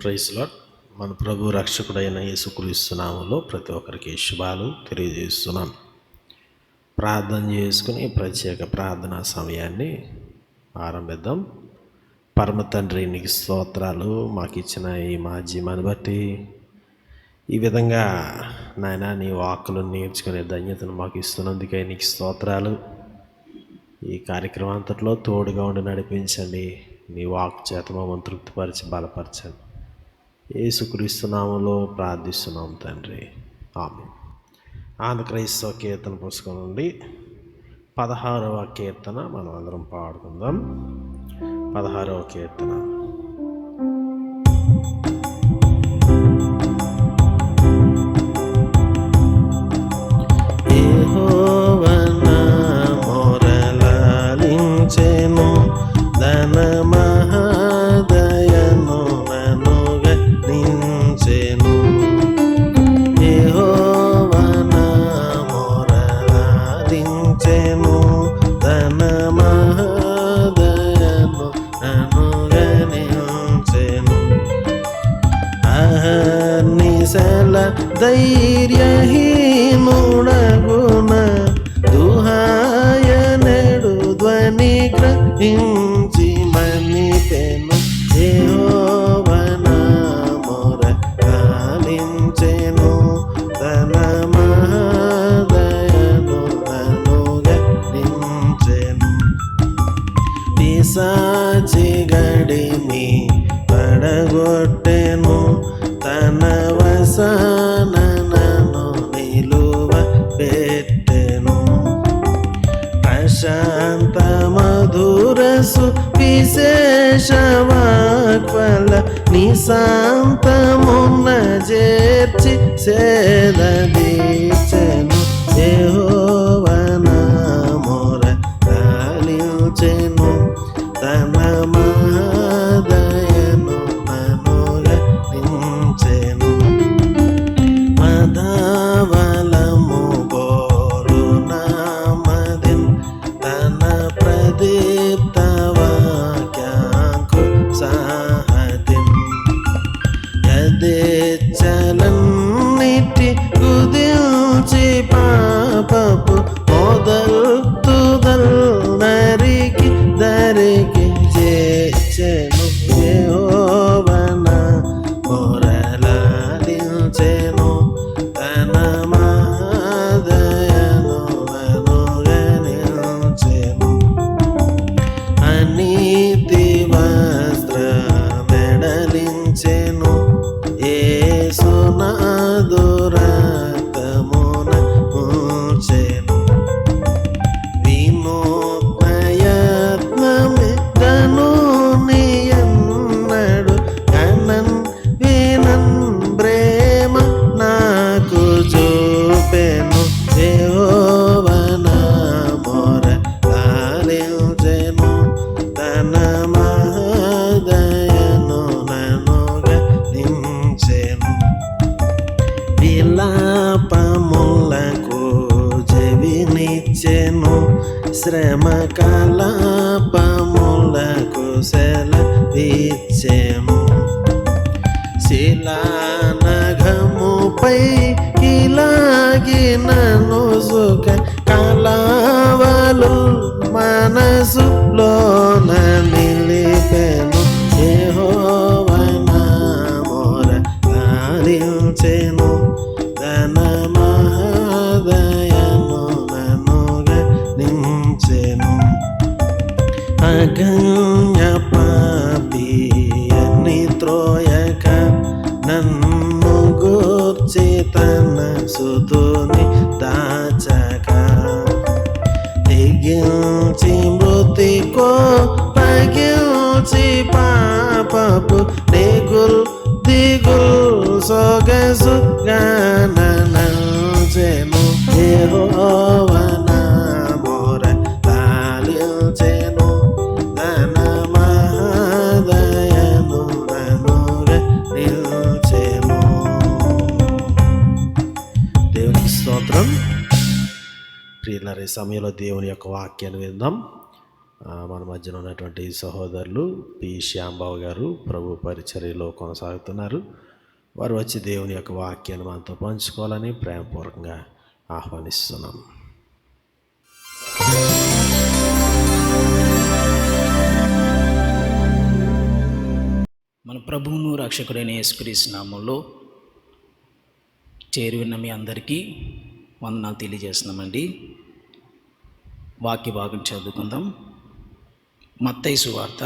Praise lord. మన ప్రభు రక్షకుడైన యేసుక్రీస్తు నామములో ప్రతి ఒక్కరికి శుభాలు తెలియజేస్తున్నాను. ప్రార్థన చేసుకుని ప్రత్యేక ప్రార్థనా సమయాన్ని ఆరంభిద్దాం. పరమ తండ్రి, నీకు స్తోత్రాలు. మాకు ఇచ్చిన ఈ మాధ్యమాన్ని బట్టి, ఈ విధంగా నాయన నీ వాక్కులు నేర్చుకునే ధన్యతను మాకు ఇస్తున్నందుకే నీకు స్తోత్రాలు. ఈ కార్యక్రమం అంతట్లో తోడుగా ఉండి నడిపించండి. నీ వాక్ చేత మమ్మల్ని తృప్తిపరిచి బలపరచండి. యేసుక్రీస్తు నామములో ప్రార్థిస్తున్నాం తండ్రి, ఆమేన్. ఆంధ్ర క్రైస్తవ కీర్తన పుస్తకం నుండి 16వ కీర్తన మనం అందరం పాడుకుందాం. 16వ కీర్తన. యెహోవా నా మొరలాలించెను, తన మహాదయను నన్ను గద్దించెను. యెహోవా నా మొరలాలించెను, తన మహాదయను నన్ను గద్దించెను. అహర్నిశల ధైర్యహీనుడగున దుహాయనెడు ధ్వని గ్రహించి మన్నిపెను. యెహోవా నా మొరలాలించెను, తన మహాదయను నన్ను గద్దించెను. పిశాచి గడిమి పడగొట్టెను, తన వశన నన్ను నిలువ పెట్టెను. ప్రశాంత మధురసు విశేష వాక్వల నిశాంతమున్న చేర్చి సేదదీచెను. యెహోవా నా మొరలాలించెను, తన మహాదయను నన్ను గద్దించెను. మదావలము బోరు నామదిన్, తన ప్రదీప్త వాక్యాంకు సాహతిన్. యథేచ్ఛలన్నిటి కుదిల్చి పాపపు మొదల్ నరికి దరికి చేర్చెను. యెహోవా నా మొరలాలించెను, తన మహాదయను నన్ను గద్దించెను. అనీతి వస్త్రమెడలించెను, యేసునాథు రక్తమున ముంచెను. వినూత్నయత్నమిదను నీయన్నడు కనన్ వినన్ ప్రేమ నాకు చూపెను. యెహోవా నా మొరలాలించెను, తన మహాదయను నన్ను గద్దించెను. విలాపములకు చెవినిచ్చెను, శ్రమ కలాపములకు సెలవిచ్చెను. శిలానఘముపై ఇలాగినను సుఖ కలావలు మనసులోన నిలిపెను. యెహోవా నా మొరలాలించెను, తన మహాదయను నన్ను గద్దించెను. అగమ్య పాపి అని త్రోయక నన్ను గూర్చి తన సుతుని దాచక, తెగించి మృతికో పగిల్చి పాపపు నెగు దిగుల్ సొగసు గాననల్చెను యెహోవా నా మొర లాలించెను తన మహాదయను నన్నుగా నిల్చెను. దేవునికి స్తోత్రం. ప్రియులారా, ఈ సమయంలో దేవుని యొక్క వాక్యాన్ని విందాం. మన మధ్యన ఉన్నటువంటి సహోదరులు పి శ్యాంబాబు గారు ప్రభు పరిచర్యలో కొనసాగుతున్నారు. వారు వచ్చి దేవుని యొక్క వాక్యాన్ని మనతో పంచుకోవాలని ప్రేమపూర్వకంగా ఆహ్వానిస్తున్నాం. మన ప్రభువును రక్షకుడైన యేసుక్రీస్తు నామములో చేరువిన్న మీ అందరికీ వందనాలు తెలియజేస్తున్నామండి. వాక్య భాగం చదువుకుందాం. మత్తయి సువార్త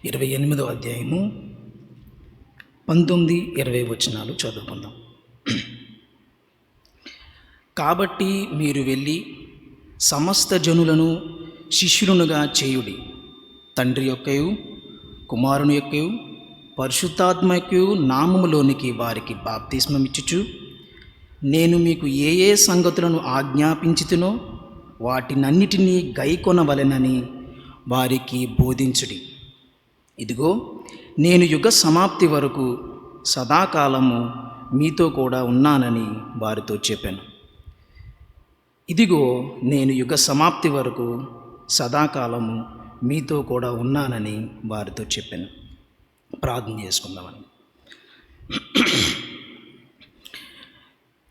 28వ అధ్యాయము 19-20 వచనాలు చదువుకుందాం. కాబట్టి మీరు వెళ్ళి సమస్త జనులను శిష్యులునుగా చేయుడి. తండ్రి యొక్కయు కుమారుని యొక్కయు పరిశుద్ధాత్మ యొక్కయు నామములోనికి వారికి బాప్తిస్మమిచ్చుచు నేను మీకు ఏ ఏ సంగతులను ఆజ్ఞాపించుతునో వాటినన్నిటినీ గైకొనవలెనని వారికి బోధించుడి. ఇదిగో నేను యుగ సమాప్తి వరకు సదాకాలము మీతో కూడా ఉన్నానని వారితో చెప్పాను. ఇదిగో నేను యుగ సమాప్తి వరకు సదాకాలము మీతో కూడా ఉన్నానని వారితో చెప్పాను. ప్రార్థన చేసుకుందామని.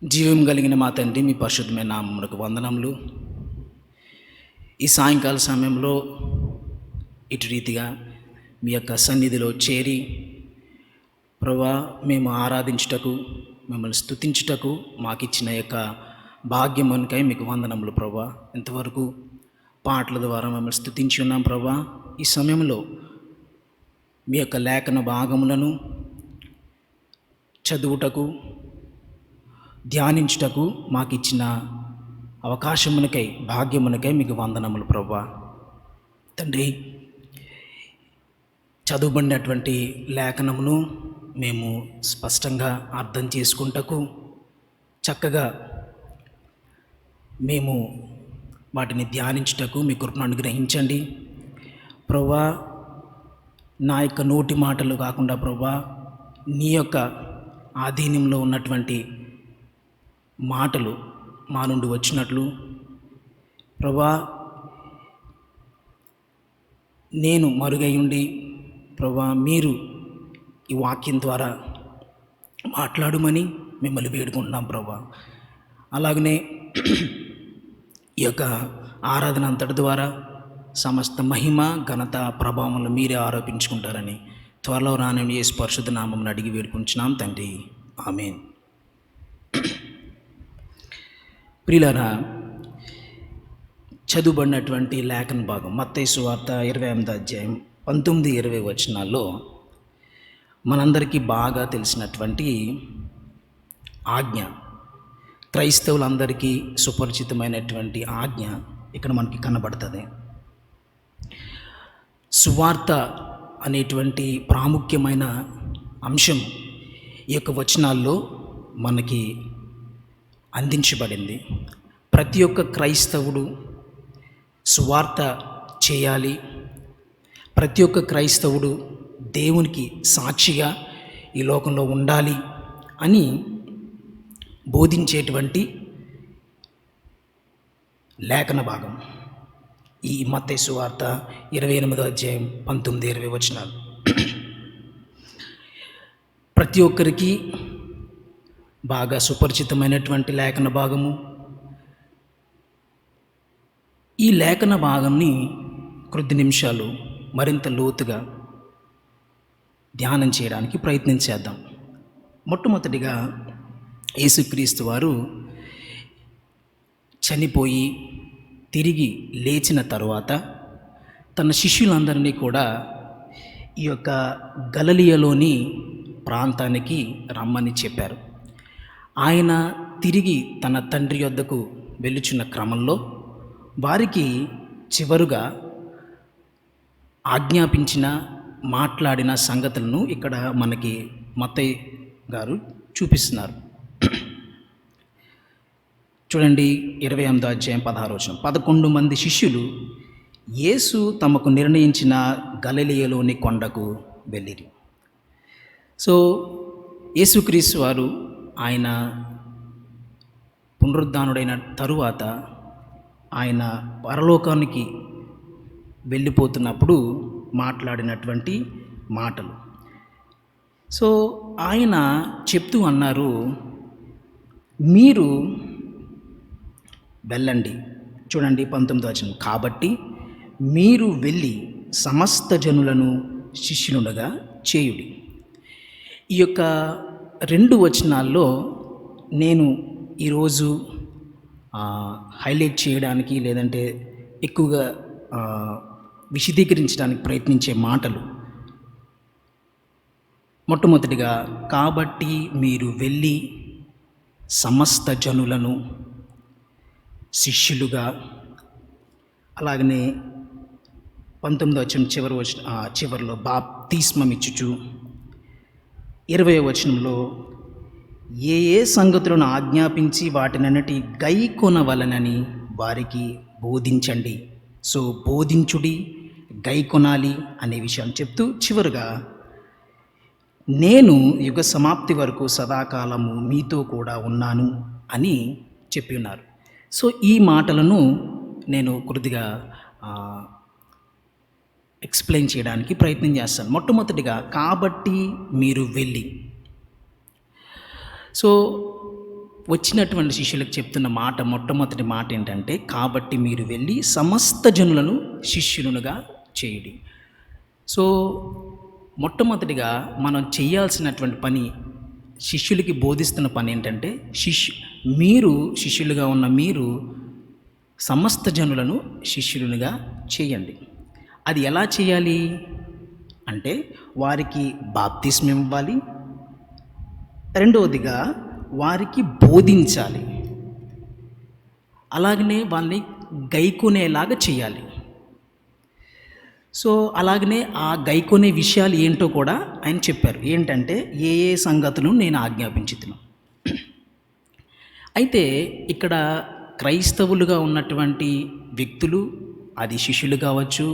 జీవం కలిగిన మా తండ్రి, మీ పరిశుద్ధమైన నామమునకు వందనములు. ఈ సాయంకాల సమయంలో ఇటు రీతిగా మీ యొక్క సన్నిధిలో చేరి ప్రభువా మేము ఆరాధించుటకు, మిమ్మల్ని స్తుతించుటకు మాకిచ్చిన యొక్క భాగ్యమునికై మీకు వందనములు ప్రభువా. ఇంతవరకు పాటల ద్వారా మిమ్మల్ని స్తుతించి ఉన్నాం ప్రభువా. ఈ సమయంలో మీ యొక్క లేఖన భాగములను చదువుటకు, ధ్యానించుటకు మాకిచ్చిన అవకాశమునకై, భాగ్యమునకై మీకు వందనములు ప్రభువా. తండ్రి, చదువుబడినటువంటి లేఖనమును మేము స్పష్టంగా అర్థం చేసుకుంటకు, చక్కగా మేము వాటిని ధ్యానించుటకు మీ కృపను అనుగ్రహించండి ప్రభువా. నా యొక్క నోటి మాటలు కాకుండా ప్రభువా, నీ యొక్క ఆధీనంలో ఉన్నటువంటి మాటలు మా నుండి వచ్చినట్లు ప్రభువా, నేను మరుగై ఉండి ప్రభువా మీరు ఈ వాక్యం ద్వారా మాట్లాడమని మిమ్మల్ని వేడుకుంటున్నాం ప్రభువా. అలాగనే ఈ యొక్క ఆరాధన అంతటి ద్వారా సమస్త మహిమ, ఘనత, ప్రభావములు మీరే ఆరోపించుకుంటారని త్వరలో రానని యేసు పరిశుద్ధ నామమును అడిగి వేడుకుంటున్నాం తండ్రి, ఆమేన్. ప్రియులారా, చదువుబడినటువంటి లేఖన భాగం మత్తయి సువార్త 28వ అధ్యాయం 19-20 వచనాల్లో మనందరికీ బాగా తెలిసినటువంటి ఆజ్ఞ, క్రైస్తవులందరికీ సుపరిచితమైనటువంటి ఆజ్ఞ ఇక్కడ మనకి కనబడుతుంది. సువార్త అనేటువంటి ప్రాముఖ్యమైన అంశం ఈ యొక్క వచనాల్లో మనకి అందించబడింది. ప్రతి ఒక్క క్రైస్తవుడు సువార్త చేయాలి, ప్రతి ఒక్క క్రైస్తవుడు దేవునికి సాక్షిగా ఈ లోకంలో ఉండాలి అని బోధించేటువంటి లేఖన భాగం ఈ మత్తయి సువార్త 28వ అధ్యాయం 19-20 వచనాలు. ప్రతి ఒక్కరికి బాగా సుపరిచితమైనటువంటి లేఖన భాగము. ఈ లేఖన భాగాన్ని కొద్ది నిమిషాలు మరింత లోతుగా ధ్యానం చేయడానికి ప్రయత్నం చేద్దాం. మొట్టమొదటిగా యేసుక్రీస్తు వారు చనిపోయి తిరిగి లేచిన తరువాత తన శిష్యులందరినీ కూడా ఈ యొక్క గలిలయలోని ప్రాంతానికి రమ్మని చెప్పారు. ఆయన తిరిగి తన తండ్రి యొద్దకు వెళ్ళుచున్న క్రమంలో వారికి చివరుగా ఆజ్ఞాపించిన మాట్లాడిన సంగతులను ఇక్కడ మనకి మత్తయి గారు చూపిస్తున్నారు. చూడండి, 28వ అధ్యాయం 16వ వచనం. 11 మంది శిష్యులు యేసు తమకు నిర్ణయించిన గలిలయలోని కొండకు వెళ్ళిరి. సో యేసుక్రీస్తు వారు ఆయన పునరుద్ధానుడైన తరువాత ఆయన పరలోకానికి వెళ్ళిపోతున్నప్పుడు మాట్లాడినటువంటి మాటలు. సో ఆయన చెప్తూ అన్నారు, మీరు వెళ్ళండి. చూడండి 19వ వచనం. కాబట్టి మీరు వెళ్ళి సమస్త జనులను శిష్యులుగా చేయుడి. ఈ యొక్క 2 వచనాల్లో నేను ఈరోజు హైలైట్ చేయడానికి లేదంటే ఎక్కువగా విశదీకరించడానికి ప్రయత్నించే మాటలు, మొట్టమొదటిగా కాబట్టి మీరు వెళ్ళి సమస్త జనులను శిష్యులుగా, అలాగనే 19వ వచనం చివరిలో బాప్తిస్మం ఇచ్చుచు, 20వ వచనంలో ఏ ఏ సంగతులను ఆజ్ఞాపించి వాటినన్నిటి గైకొనవలనని వారికి బోధించండి. సో బోధించుడి, గైకొనాలి అనే విషయాన్ని చెప్తూ చివరిగా నేను యుగ సమాప్తి వరకు సదాకాలము మీతో కూడా ఉన్నాను అని చెప్పి ఉన్నారు. సో ఈ మాటలను నేను కొద్దిగా ఎక్స్ప్లెయిన్ చేయడానికి ప్రయత్నం చేస్తాను. మొట్టమొదటిగా కాబట్టి మీరు వెళ్ళి, సో వచ్చినటువంటి శిష్యులకు చెప్తున్న మాట, మొట్టమొదటి మాట ఏంటంటే కాబట్టి మీరు వెళ్ళి సమస్త జనులను శిష్యులుగా చేయుడి. సో మొట్టమొదటిగా మనం చేయాల్సినటువంటి పని, శిష్యులకి బోధిస్తున్న పని ఏంటంటే మీరు శిష్యులుగా ఉన్న మీరు సమస్త జనులను శిష్యులుగా చేయండి. అది ఎలా చేయాలి అంటే వారికి బాప్తిస్మం ఇవ్వాలి, రెండవదిగా వారికి బోధించాలి, అలాగనే వాళ్ళని గైకొనేలాగా చేయాలి. సో అలాగనే ఆ గైకొనే విషయాలు ఏంటో కూడా ఆయన చెప్పారు. ఏంటంటే ఏ ఏ సంగతులు నేను ఆజ్ఞాపించుతున్నాను. అయితే ఇక్కడ క్రైస్తవులుగా ఉన్నటువంటి వ్యక్తులు, అది శిష్యులు కావచ్చు,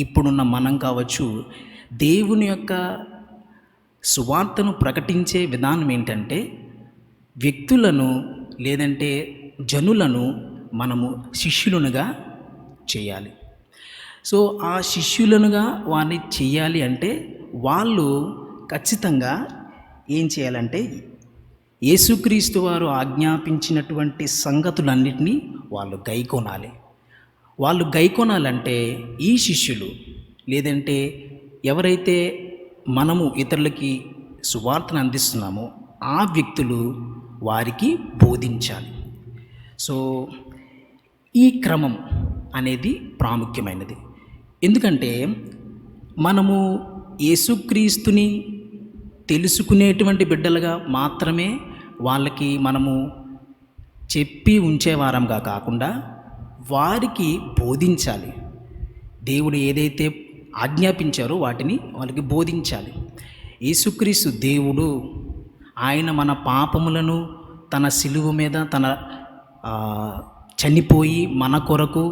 ఇప్పుడున్న మనం కావచ్చు, దేవుని యొక్క సువార్తను ప్రకటించే విధానం ఏంటంటే వ్యక్తులను లేదంటే జనులను మనము శిష్యులుగా చేయాలి. సో ఆ శిష్యులనుగా వారిని చేయాలి అంటే వాళ్ళు ఖచ్చితంగా ఏం చేయాలంటే యేసుక్రీస్తు వారు ఆజ్ఞాపించినటువంటి సంగతులన్నిటినీ వాళ్ళు గైకొనాలి. వాళ్ళు గైకొనాలంటే ఈ శిష్యులు లేదంటే ఎవరైతే మనము ఇతరులకి సువార్తను అందిస్తున్నామో ఆ వ్యక్తులు వారికి బోధించాలి. సో ఈ క్రమం అనేది ప్రాముఖ్యమైనది. ఎందుకంటే మనము యేసుక్రీస్తుని తెలుసుకునేటువంటి బిడ్డలుగా మాత్రమే వాళ్ళకి మనము చెప్పి ఉంచేవారంగా కాకుండా వారికి బోధించాలి. దేవుడు ఏదైతే ఆజ్ఞాపించారో వాటిని వాళ్ళకి బోధించాలి. యేసుక్రీస్తు దేవుడు, ఆయన మన పాపములను తన సిలువ మీద చనిపోయి మన కొరకు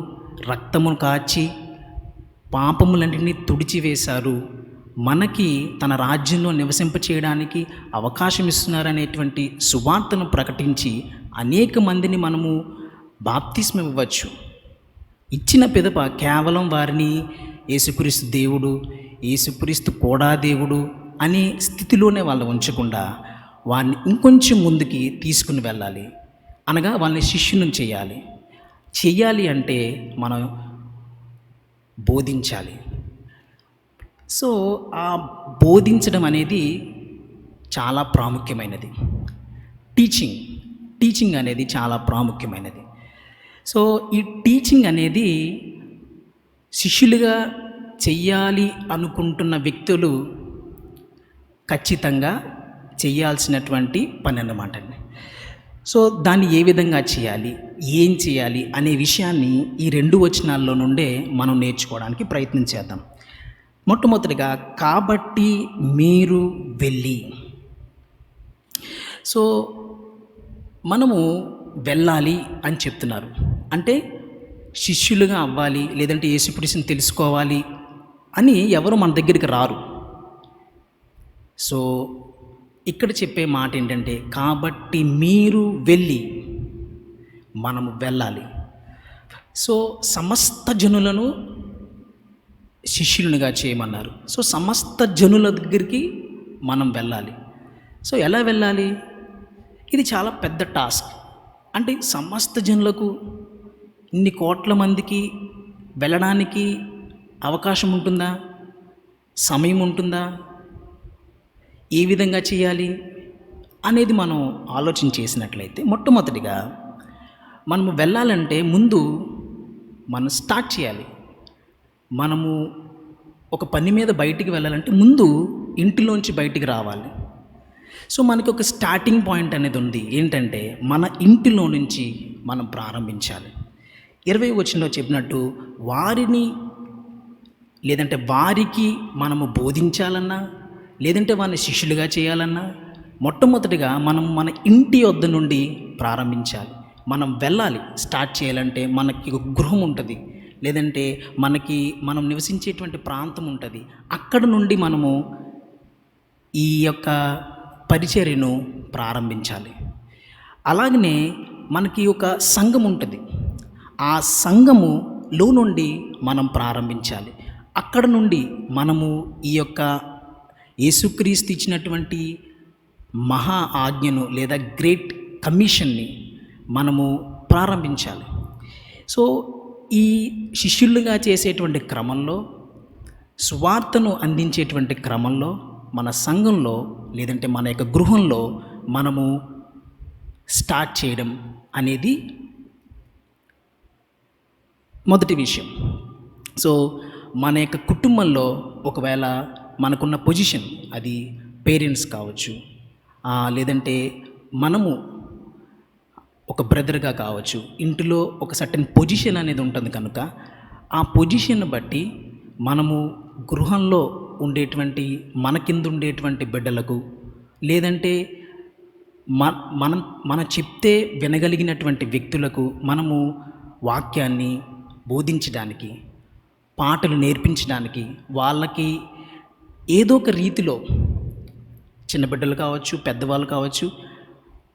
రక్తమును కాచి పాపములన్నింటినీ తుడిచివేశారు. మనకి తన రాజ్యంలో నివసింపచేయడానికి అవకాశం ఇస్తున్నారనేటువంటి సువార్తను ప్రకటించి అనేక మందిని మనము బాప్తిస్మం ఇవ్వచ్చు. ఇచ్చిన పిదప కేవలం వారిని యేసుక్రీస్తు దేవుడు, యేసుక్రీస్తు కూడా దేవుడు అనే స్థితిలోనే వాళ్ళు ఉంచకుండా వారిని ఇంకొంచెం ముందుకి తీసుకుని వెళ్ళాలి. అనగా వాళ్ళని శిష్యులను చెయ్యాలి అంటే మనం బోధించాలి. సో ఆ బోధించడం అనేది చాలా ప్రాముఖ్యమైనది. టీచింగ్ అనేది చాలా ప్రాముఖ్యమైనది. సో ఈ టీచింగ్ అనేది శిష్యులుగా చెయ్యాలి అనుకుంటున్న వ్యక్తులు ఖచ్చితంగా చేయాల్సినటువంటి పని అన్నమాట. సో దాన్ని ఏ విధంగా చేయాలి, ఏం చేయాలి అనే విషయాన్ని ఈ 2 వచనాల్లో నుండే మనం నేర్చుకోవడానికి ప్రయత్నం చేద్దాం. మొట్టమొదటిగా కాబట్టి మీరు వెళ్ళి. సో మనము వెళ్ళాలి అని చెప్తున్నారు. అంటే శిష్యులుగా అవ్వాలి, లేదంటే యేసుక్రీస్తుని తెలుసుకోవాలి అని ఎవరు మన దగ్గరికి రారు. సో ఇక్కడ చెప్పే మాట ఏంటంటే, కాబట్టి మీరు వెళ్ళి, మనము వెళ్ళాలి. సో సమస్త జనులను శిష్యులుగా చేయమన్నారు. సో సమస్త జనుల దగ్గరికి మనం వెళ్ళాలి. సో ఎలా వెళ్ళాలి? ఇది చాలా పెద్ద టాస్క్. అంటే సమస్త జనులకు, ఇన్ని కోట్ల మందికి వెళ్ళడానికి అవకాశం ఉంటుందా? సమయం ఉంటుందా? ఏ విధంగా చేయాలి అనేది మనం ఆలోచన చేసినట్లయితే, మొట్టమొదటిగా మనము వెళ్ళాలంటే ముందు మనం స్టార్ట్ చేయాలి. మనము ఒక పని మీద బయటికి వెళ్ళాలంటే ముందు ఇంటిలోంచి బయటికి రావాలి. సో మనకి ఒక స్టార్టింగ్ పాయింట్ అనేది ఉంది. ఏంటంటే మన ఇంటిలో నుంచి మనం ప్రారంభించాలి. 20వ వచనంలో చెప్పినట్టు, వారిని లేదంటే వారికి మనము బోధించాలన్నా, లేదంటే వారిని శిష్యులుగా చేయాలన్నా, మొట్టమొదటిగా మనం మన ఇంటి వద్ద నుండి ప్రారంభించాలి. మనం వెళ్ళాలి. స్టార్ట్ చేయాలంటే మనకి ఒక గృహం ఉంటుంది, లేదంటే మనం నివసించేటువంటి ప్రాంతం ఉంటుంది. అక్కడ నుండి మనము ఈ యొక్క పరిచర్యను ప్రారంభించాలి. అలాగనే మనకి ఒక సంఘం ఉంటుంది. ఆ సంఘములో నుండి మనం ప్రారంభించాలి. అక్కడ నుండి మనము ఈ యొక్క యేసుక్రీస్తు ఇచ్చినటువంటి మహా ఆజ్ఞను లేదా గ్రేట్ కమిషన్ని మనము ప్రారంభించాలి. సో ఈ శిష్యులుగా చేసేటువంటి క్రమంలో, సువార్తను అందించేటువంటి క్రమంలో, మన సంఘంలో లేదంటే మన యొక్క గృహంలో మనము స్టార్ట్ చేయడం అనేది మొదటి విషయం. సో మన యొక్క కుటుంబంలో ఒకవేళ మనకున్న పొజిషన్, అది పేరెంట్స్ కావచ్చు, లేదంటే మనము ఒక బ్రదర్గా కావచ్చు, ఇంటిలో ఒక సర్టెన్ పొజిషన్ అనేది ఉంటుంది కనుక ఆ పొజిషన్ బట్టి మనము గృహంలో ఉండేటువంటి మన కింద ఉండేటువంటి బిడ్డలకు, లేదంటే మనం చెప్తే వినగలిగినటువంటి వ్యక్తులకు మనము వాక్యాన్ని బోధించడానికి, పాటలు నేర్పించడానికి, వాళ్ళకి ఏదో ఒక రీతిలో, చిన్న బిడ్డలు కావచ్చు, పెద్దవాళ్ళు కావచ్చు,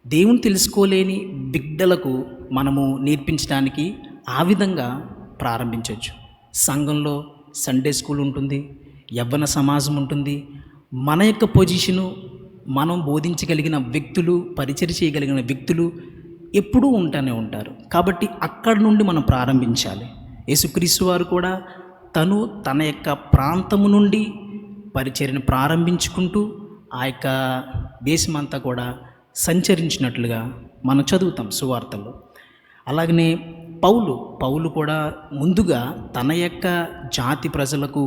దేవుని తెలుసుకోలేని బిడ్డలకు మనము నేర్పించడానికి ఆ విధంగా ప్రారంభించవచ్చు. సంఘంలో సండే స్కూల్ ఉంటుంది, యవ్వన సమాజం ఉంటుంది. మన యొక్క పొజిషను, మనం బోధించగలిగిన వ్యక్తులు, పరిచర్య చేయగలిగిన వ్యక్తులు ఎప్పుడూ ఉంటూనే ఉంటారు. కాబట్టి అక్కడ నుండి మనం ప్రారంభించాలి. యేసుక్రీస్తు వారు కూడా తన యొక్క ప్రాంతము నుండి పరిచర్యను ప్రారంభించుకుంటూ ఆ యొక్క దేశమంతా కూడా సంచరించినట్లుగా మనం చదువుతాం సువార్తల్లో. అలాగనే పౌలు కూడా ముందుగా తన యొక్క జాతి ప్రజలకు,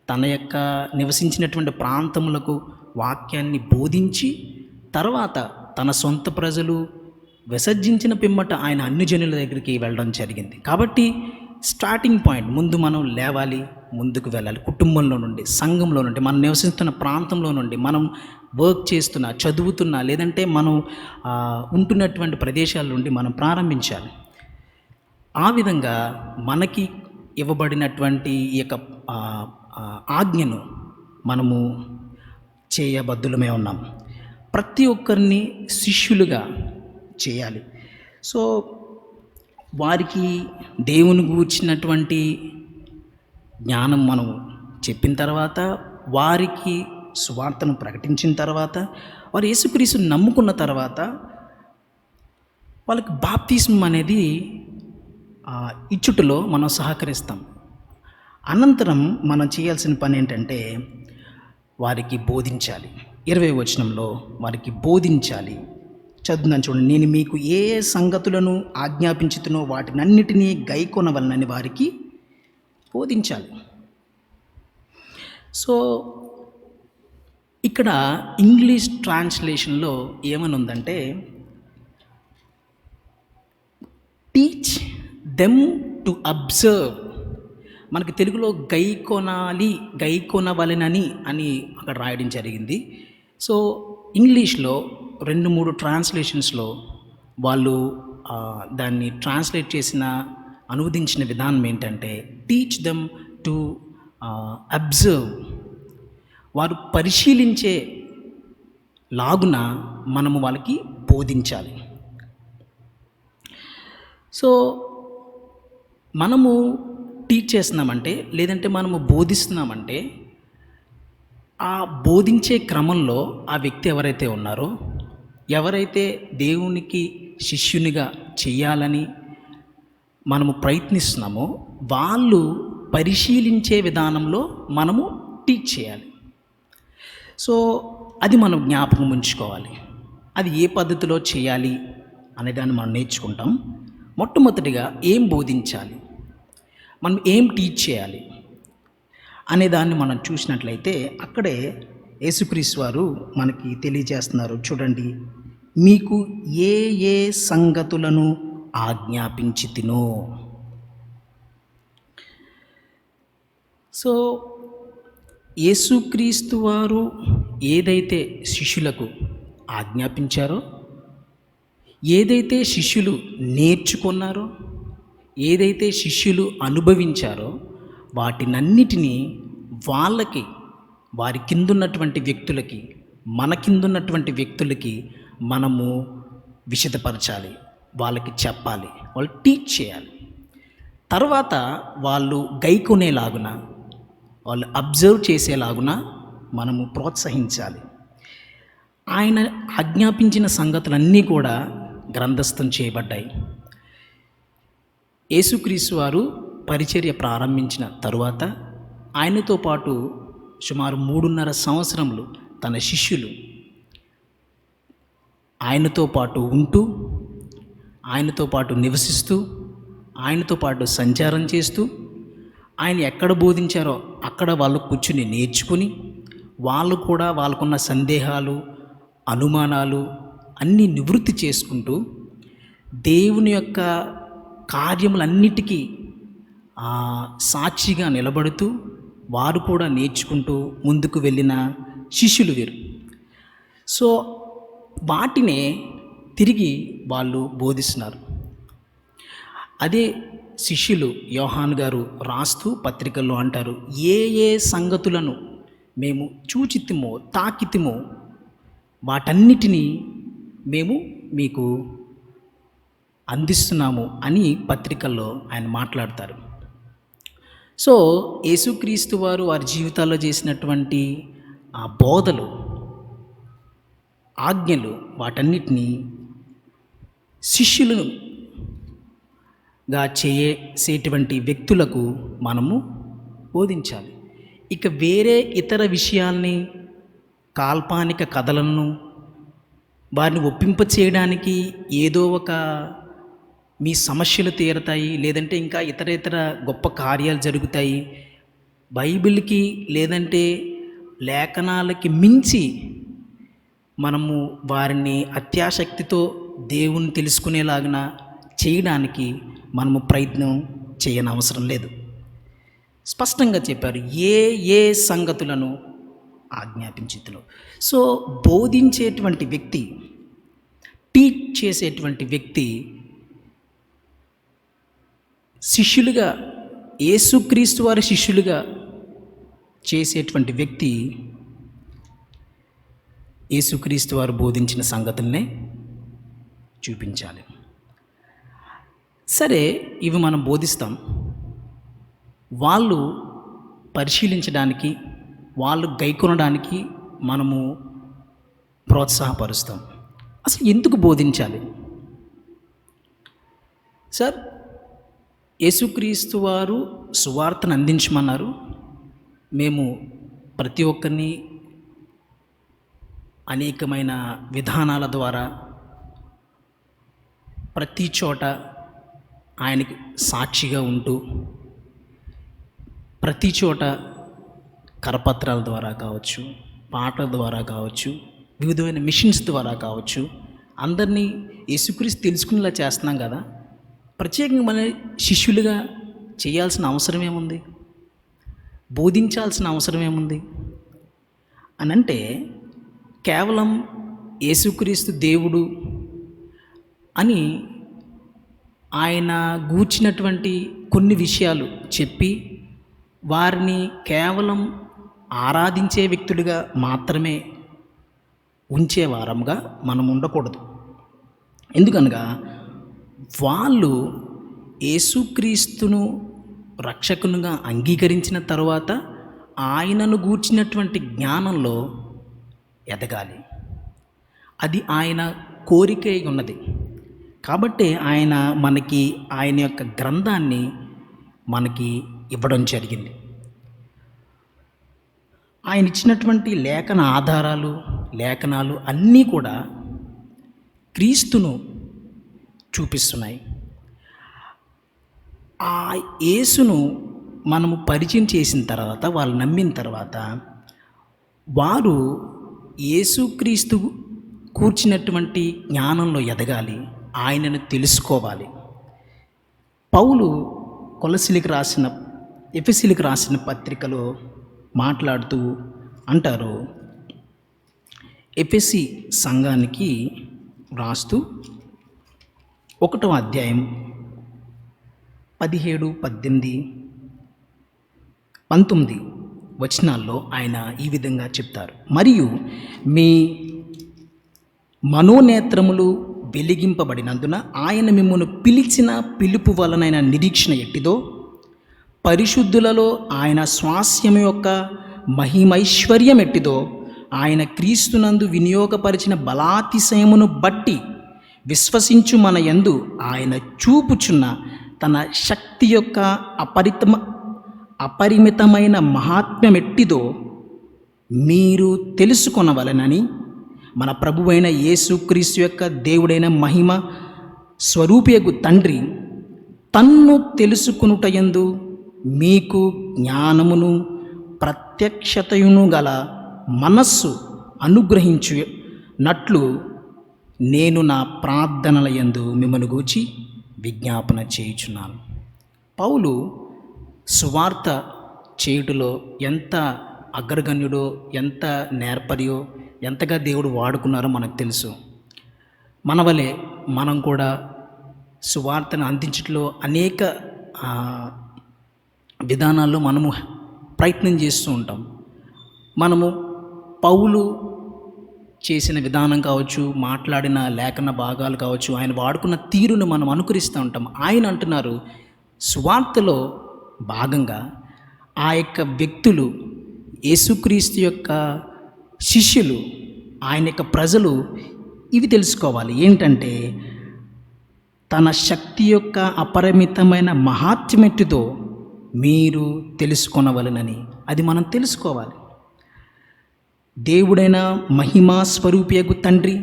తన యొక్క నివసించినటువంటి ప్రాంతములకు వాక్యాన్ని బోధించి, తర్వాత తన సొంత ప్రజలు విసర్జించిన పిమ్మట ఆయన అన్ని జనుల దగ్గరికి వెళ్ళడం జరిగింది. కాబట్టి స్టార్టింగ్ పాయింట్, ముందు మనం లేవాలి, ముందుకు వెళ్ళాలి. కుటుంబంలో నుండి, సంఘంలో నుండి, మనం నివసిస్తున్న ప్రాంతంలో నుండి, మనం వర్క్ చేస్తున్నా, చదువుతున్నా, లేదంటే మనం ఉంటున్నటువంటి ప్రదేశాల నుండి మనం ప్రారంభించాలి. ఆ విధంగా మనకి ఇవ్వబడినటువంటి ఈ యొక్క ఆజ్ఞను మనము చేయబద్దులమే ఉన్నాం. ప్రతి ఒక్కరిని శిష్యులుగా చేయాలి. సో వారికి దేవుని గూర్చినటువంటి జ్ఞానం మనం చెప్పిన తర్వాత, వారికి సువార్తను ప్రకటించిన తర్వాత, వారు యేసుక్రీస్తుని నమ్ముకున్న తర్వాత వాళ్ళకి బాప్తిస్మం అనేది ఇచ్చుటలో మనం సహకరిస్తాం. అనంతరం మనం చేయాల్సిన పని ఏంటంటే వారికి బోధించాలి. 20వ వచనంలో వారికి బోధించాలి. చదువుతున్నాను చూడండి. నేను మీకు ఏ సంగతులను ఆజ్ఞాపించుతున్నో వాటినన్నిటినీ గైకొనవలనని వారికి బోధించాలి. సో ఇక్కడ ఇంగ్లీష్ ట్రాన్స్లేషన్లో ఏమని ఉందంటే, టీచ్ దెమ్ టు అబ్జర్వ్ మనకి తెలుగులో గైకొనవలెనని అని అక్కడ రాయడం జరిగింది. సో ఇంగ్లీష్లో 2-3 ట్రాన్స్లేషన్స్లో వాళ్ళు దాన్ని ట్రాన్స్లేట్ అనువదించిన విధానం ఏంటంటే, టీచ్ దెమ్ టు అబ్జర్వ్. వారు పరిశీలించే లాగున మనము వాళ్ళకి బోధించాలి. సో మనము టీచ్ చేస్తున్నామంటే, లేదంటే మనము బోధిస్తున్నామంటే, ఆ బోధించే క్రమంలో ఆ వ్యక్తి ఎవరైతే ఉన్నారో, ఎవరైతే దేవునికి శిష్యునిగా చెయ్యాలని మనము ప్రయత్నిస్తున్నామో, వాళ్ళు పరిశీలించే విధానంలో మనము టీచ్ చేయాలి. సో అది మనం జ్ఞాపకం ఉంచుకోవాలి. అది ఏ పద్ధతిలో చేయాలి అనేదాన్ని మనం నేర్చుకుంటాం. మొట్టమొదటిగా ఏం బోధించాలి, మనం ఏం టీచ్ చేయాలి అనేదాన్ని మనం చూసినట్లయితే, అక్కడే యేసుక్రీస్తు వారు మనకి తెలియజేస్తున్నారు. చూడండి, మీకు ఏ ఏ సంగతులను ఆజ్ఞాపించితినో. సో యేసుక్రీస్తు వారు ఏదైతే శిష్యులకు ఆజ్ఞాపించారో, ఏదైతే శిష్యులు నేర్చుకున్నారో, ఏదైతే శిష్యులు అనుభవించారో, వాటినన్నిటినీ వాళ్ళకి, వారి కిందున్నటువంటి వ్యక్తులకి, మన కిందున్నటువంటి వ్యక్తులకి మనము విశదపరచాలి, వాళ్ళకి చెప్పాలి, వాళ్ళు టీచ్ చేయాలి. తర్వాత వాళ్ళు గైకొనేలాగున, వాళ్ళు అబ్జర్వ్ చేసేలాగున మనము ప్రోత్సహించాలి. ఆయన ఆజ్ఞాపించిన సంగతులన్నీ కూడా గ్రంథస్థం చేయబడ్డాయి. యేసుక్రీస్తు వారు పరిచర్య ప్రారంభించిన తరువాత ఆయనతో పాటు సుమారు 3.5 సంవత్సరములు తన శిష్యులు ఆయనతో పాటు ఉంటూ, ఆయనతో పాటు నివసిస్తూ, ఆయనతో పాటు సంచారం చేస్తూ, ఆయన ఎక్కడ బోధించారో అక్కడ వాళ్ళు కూర్చుని నేర్చుకుని, వాళ్ళు కూడా వాళ్ళకున్న సందేహాలు, అనుమానాలు అన్నీ నివృత్తి చేసుకుంటూ, దేవుని యొక్క కార్యములన్నిటికీ సాక్షిగా నిలబడుతూ, వారు కూడా నేర్చుకుంటూ ముందుకు వెళ్ళిన శిష్యులు వీరు. సో వాటినే తిరిగి వాళ్ళు బోధిస్తున్నారు. అదే శిష్యులు యోహాను గారు రాస్తూ పత్రికల్లో అంటారు, ఏ ఏ సంగతులను మేము చూచితిమో, తాకితిమో, వాటన్నిటినీ మేము మీకు అందిస్తున్నాము అని పత్రికల్లో ఆయన మాట్లాడతారు. సో యేసుక్రీస్తు వారు వారి జీవితాల్లో చేసినటువంటి ఆ బోధలు, ఆజ్ఞలు, వాటన్నిటినీ శిష్యులుగా చేసేటువంటి వ్యక్తులకు మనము బోధించాలి. ఇక వేరే ఇతర విషయాల్ని, కాల్పనిక కథలను వారిని ఒప్పింపచేయడానికి ఏదో ఒక మీ సమస్యలు తీరతాయి, లేదంటే ఇంకా ఇతర గొప్ప కార్యాలు జరుగుతాయి, బైబిల్కి లేదంటే లేఖనాలకి మించి మనము వారిని అత్యాసక్తితో దేవుని తెలుసుకునేలాగిన చేయడానికి మనము ప్రయత్నం చేయనవసరం లేదు. స్పష్టంగా చెప్పారు, ఏ ఏ సంగతులను ఆజ్ఞాపించితును. సో బోధించేటువంటి వ్యక్తి, టీచ్ చేసేటువంటి వ్యక్తి, శిష్యులుగా, యేసుక్రీస్తు వారి శిష్యులుగా చేసేటువంటి వ్యక్తి యేసుక్రీస్తు వారు బోధించిన సంగతులనే చూపించాలి. సరే, ఇవి మనం బోధిస్తాం, వాళ్ళు పరిశీలించడానికి, వాళ్ళు గైకొనడానికి మనము ప్రోత్సాహపరుస్తాం. అసలు ఎందుకు బోధించాలి సార్? యేసుక్రీస్తు వారు సువార్తను అందించమన్నారు. మేము ప్రతి ఒక్కరిని అనేకమైన విధానాల ద్వారా ప్రతి చోట ఆయనకి సాక్షిగా ఉంటూ, ప్రతి చోట కరపత్రాల ద్వారా కావచ్చు, పాటల ద్వారా కావచ్చు, వివిధమైన మిషన్స్ ద్వారా కావచ్చు, అందరినీ యేసుక్రీస్తు తెలుసుకునేలా చేస్తున్నాం కదా. ప్రత్యేకంగా మన శిష్యులుగా చేయాల్సిన అవసరం ఏముంది? బోధించాల్సిన అవసరం ఏముంది అనంటే, కేవలం యేసుక్రీస్తు దేవుడు అని ఆయన గూర్చినటువంటి కొన్ని విషయాలు చెప్పి వారిని కేవలం ఆరాధించే వ్యక్తులుగా మాత్రమే ఉంచే వారంగా మనం ఉండకూడదు. ఎందుకనగా వాళ్ళు యేసుక్రీస్తును రక్షకునిగా అంగీకరించిన తర్వాత ఆయనను గూర్చినటువంటి జ్ఞానంలో ఎదగాలి. అది ఆయన కోరిక ఉన్నది. కాబట్టి ఆయన మనకి ఆయన యొక్క గ్రంథాన్ని మనకి ఇవ్వడం జరిగింది. ఆయన ఇచ్చినటువంటి లేఖనాలు అన్నీ కూడా క్రీస్తును చూపిస్తున్నాయి. ఆ యేసును మనము పరిచయం చేసిన తర్వాత, వాళ్ళు నమ్మిన తర్వాత, వారు యేసుక్రీస్తు కూర్చున్నటువంటి జ్ఞానంలో ఎదగాలి, ఆయనను తెలుసుకోవాలి. పౌలు ఎఫెసీలకు రాసిన పత్రికలో మాట్లాడుతూ అంటారు, ఎఫెసీ సంఘానికి రాస్తూ 1వ అధ్యాయం 17, 18, 19 వచనాల్లో ఆయన ఈ విధంగా చెప్తారు. మరియు మీ మనోనేత్రములు వెలిగింపబడినందున ఆయన మిమ్మల్ని పిలిచిన పిలుపు వలనైన నిరీక్షణ ఎట్టిదో, పరిశుద్ధులలో ఆయన స్వాస్యం యొక్క మహిమైశ్వర్యం ఎట్టిదో, ఆయన క్రీస్తునందు వినియోగపరిచిన బలాతిశయమును బట్టి విశ్వసించు మన యందు ఆయన చూపుచున్న తన శక్తి యొక్క అపరిమితమైన మహాత్మ్యం ఎట్టిదో మీరు తెలుసుకొనవలెనని మన ప్రభువైన యేసుక్రీస్తు యొక్క దేవుడైన మహిమ స్వరూపియగు తండ్రి తన్ను తెలుసుకొనుటయందు మీకు జ్ఞానమును ప్రత్యక్షతయును గల మనస్సు అనుగ్రహించునట్లు నేను నా ప్రార్థనల యందు మిమ్మల్ని గూర్చి విజ్ఞాపన చేయుచున్నాను. పౌలు సువార్త చేయుటలో ఎంత అగ్రగణ్యుడో, ఎంత నేర్పరియో, ఎంతగా దేవుడు వాడుకున్నారో మనకు తెలుసు. మన వలె మనం కూడా సువార్తను అందించట్లో అనేక విధానాల్లో మనము ప్రయత్నం చేస్తూ ఉంటాం. మనము పౌలు చేసిన విధానం కావచ్చు, మాట్లాడిన లేఖన భాగాలు కావచ్చు, ఆయన వాడుకున్న తీరును మనం అనుకరిస్తూ ఉంటాం. ఆయన అంటున్నారు, సువార్తలో భాగంగా ఆ యొక్క వ్యక్తులు, యేసుక్రీస్తు యొక్క శిష్యులు, ఆయన యొక్క ప్రజలు ఇవి తెలుసుకోవాలి. ఏంటంటే, తన శక్తి యొక్క అపరిమితమైన మహాత్మ్యముతో మీరు తెలుసుకొనవలెనని, అది మనం తెలుసుకోవాలి. దేవుడైన మహిమా స్వరూపియగు తండ్రి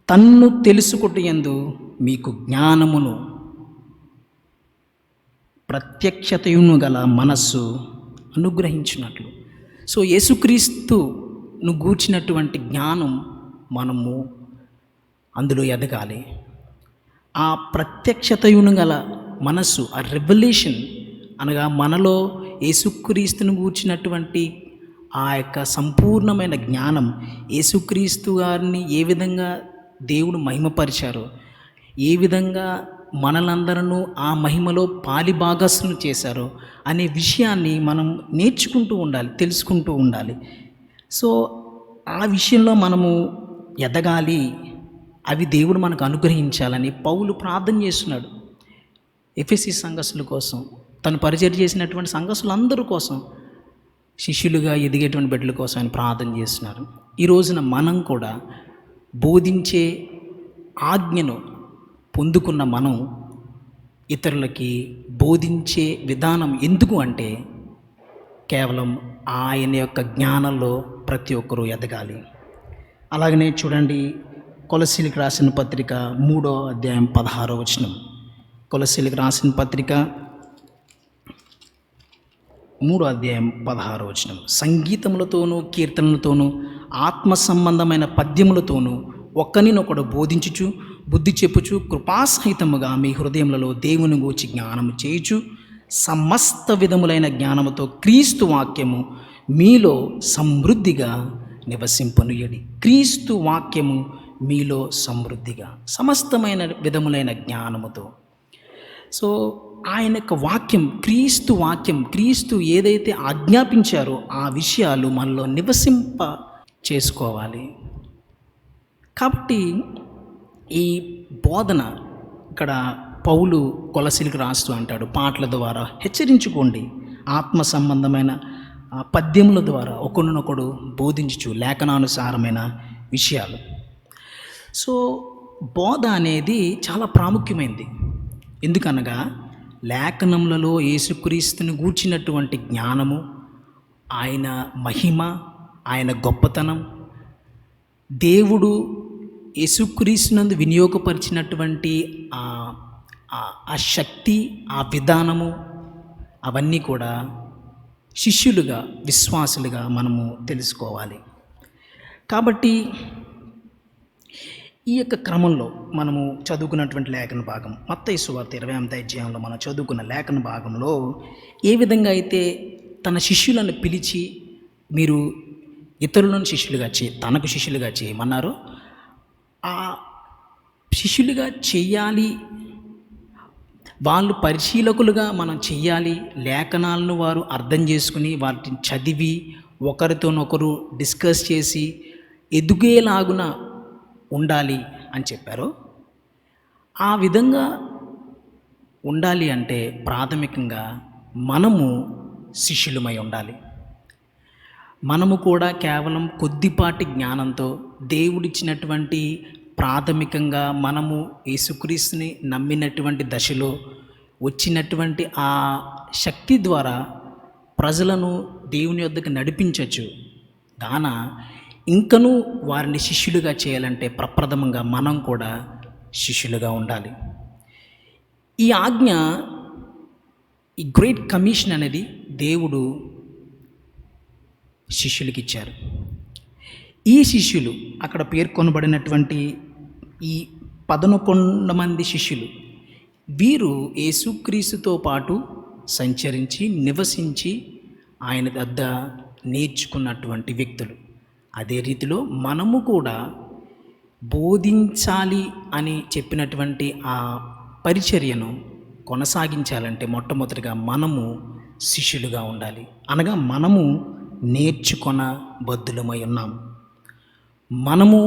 తన్ను తెలుసుకొనుటయందు మీకు జ్ఞానమును ప్రత్యక్షతయును గల మనస్సు అనుగ్రహించినట్లు. సో యేసుక్రీస్తును గూర్చినటువంటి జ్ఞానం మనము అందులో ఎదగాలి. ఆ ప్రత్యక్షతయును గల మనస్సు, ఆ రెవల్యూషన్ అనగా మనలో యేసుక్రీస్తును గూర్చినటువంటి ఆ యొక్క సంపూర్ణమైన జ్ఞానం, యేసుక్రీస్తు గారిని ఏ విధంగా దేవుడు మహిమపరిచారో, ఏ విధంగా మనలందరూ ఆ మహిమలో పాలిభాగస్సును చేశారో అనే విషయాన్ని మనం నేర్చుకుంటూ ఉండాలి, తెలుసుకుంటూ ఉండాలి. సో ఆ విషయంలో మనము ఎదగాలి, అవి దేవుడు మనకు అనుగ్రహించాలని పౌలు ప్రార్థన చేస్తున్నాడు. ఎఫెసీ సంఘస్థుల కోసం, తను పరిచయం చేసినటువంటి సంఘస్థులందరి కోసం, శిష్యులుగా ఎదిగేటువంటి బిడ్డల కోసం ఆయన ప్రార్థన చేస్తున్నారు. ఈ రోజున మనం కూడా బోధించే ఆజ్ఞను పొందుకున్న మనం ఇతరులకి బోధించే విధానం ఎందుకు అంటే, కేవలం ఆయన యొక్క జ్ఞానంలో ప్రతి ఒక్కరూ ఎదగాలి. అలాగనే చూడండి, కొలస్సీలకు రాసిన పత్రిక 3వ అధ్యాయం 16వ వచనం. కొలస్సీలకు రాసిన పత్రిక 3వ అధ్యాయం 16వ వచనం. సంగీతములతోనూ కీర్తనలతోనూ ఆత్మ సంబంధమైన పద్యములతోనూ ఒక్కనినొకడు బోధించుచు బుద్ధి చెప్పుచు కృపాసహితముగా మీ హృదయములలో దేవుని గూర్చి జ్ఞానము చేయుచు సమస్త విధములైన జ్ఞానముతో క్రీస్తు వాక్యము మీలో సమృద్ధిగా నివసింపనుయడి. క్రీస్తు వాక్యము మీలో సమృద్ధిగా, సమస్తమైన విధములైన జ్ఞానముతో. సో ఆయన యొక్క వాక్యం, క్రీస్తు ఏదైతే ఆజ్ఞాపించారో ఆ విషయాలు మనలో నివసింప చేసుకోవాలి. కాబట్టి ఈ బోధన ఇక్కడ పౌలు కొలసీలకు రాస్తూ అంటాడు, పాటల ద్వారా హెచ్చరించుకోండి, ఆత్మ సంబంధమైన పద్యముల ద్వారా ఒకరినొకడు బోధించుచు లేఖనానుసారమైన విషయాలు. సో బోధ అనేది చాలా ప్రాముఖ్యమైనది. ఎందుకనగా లేఖనములలో యేసుక్రీస్తుని గూర్చినటువంటి జ్ఞానము, ఆయన మహిమ, ఆయన గొప్పతనం, దేవుడు యేసుక్రీస్తునందు వినియోగపరిచినటువంటి ఆ శక్తి, ఆ విధానము, అవన్నీ కూడా శిష్యులుగా, విశ్వాసులుగా మనము తెలుసుకోవాలి. కాబట్టి ఈ యొక్క క్రమంలో మనము చదువుకున్నటువంటి లేఖన భాగం, మత్తయి సువార్త 28వ అధ్యాయంలో మనం చదువుకున్న లేఖన భాగంలో ఏ విధంగా అయితే తన శిష్యులను పిలిచి మీరు ఇతరులను తనకు శిష్యులుగా చేయమన్నారో ఆ శిష్యులుగా చెయ్యాలి, వాళ్ళు పరిశీలకులుగా మనం చెయ్యాలి, లేఖనాలను వారు అర్థం చేసుకుని వాటిని చదివి ఒకరితోనొకరు డిస్కస్ చేసి ఎదుగేలాగున ఉండాలి అని చెప్పారు. ఆ విధంగా ఉండాలి అంటే ప్రాథమికంగా మనము శిష్యులమై ఉండాలి. మనము కూడా కేవలం కొద్దిపాటి జ్ఞానంతో దేవుడిచ్చినటువంటి ప్రాథమికంగా మనము యేసుక్రీస్తుని నమ్మినటువంటి దశలో వచ్చినటువంటి ఆ శక్తి ద్వారా ప్రజలను దేవుని వద్దకు నడిపించవచ్చు. గాన ఇంకనూ వారిని శిష్యులుగా చేయాలంటే ప్రప్రథమంగా మనం కూడా శిష్యులుగా ఉండాలి. ఈ ఆజ్ఞ, ఈ గ్రేట్ కమిషన్ అనేది దేవుడు శిష్యులకి ఇచ్చారు. ఈ శిష్యులు, అక్కడ పేర్కొనబడినటువంటి ఈ 11 మంది శిష్యులు, వీరు యేసుక్రీస్తుతో పాటు సంచరించి నివసించి ఆయన వద్ద నేర్చుకున్నటువంటి వ్యక్తులు. అదే రీతిలో మనము కూడా బోధించాలి అని చెప్పినటువంటి ఆ పరిచర్యను కొనసాగించాలంటే మొట్టమొదటిగా మనము శిష్యులుగా ఉండాలి. అనగా మనము నేర్చుకొన బద్ధులమై ఉన్నాం. మనము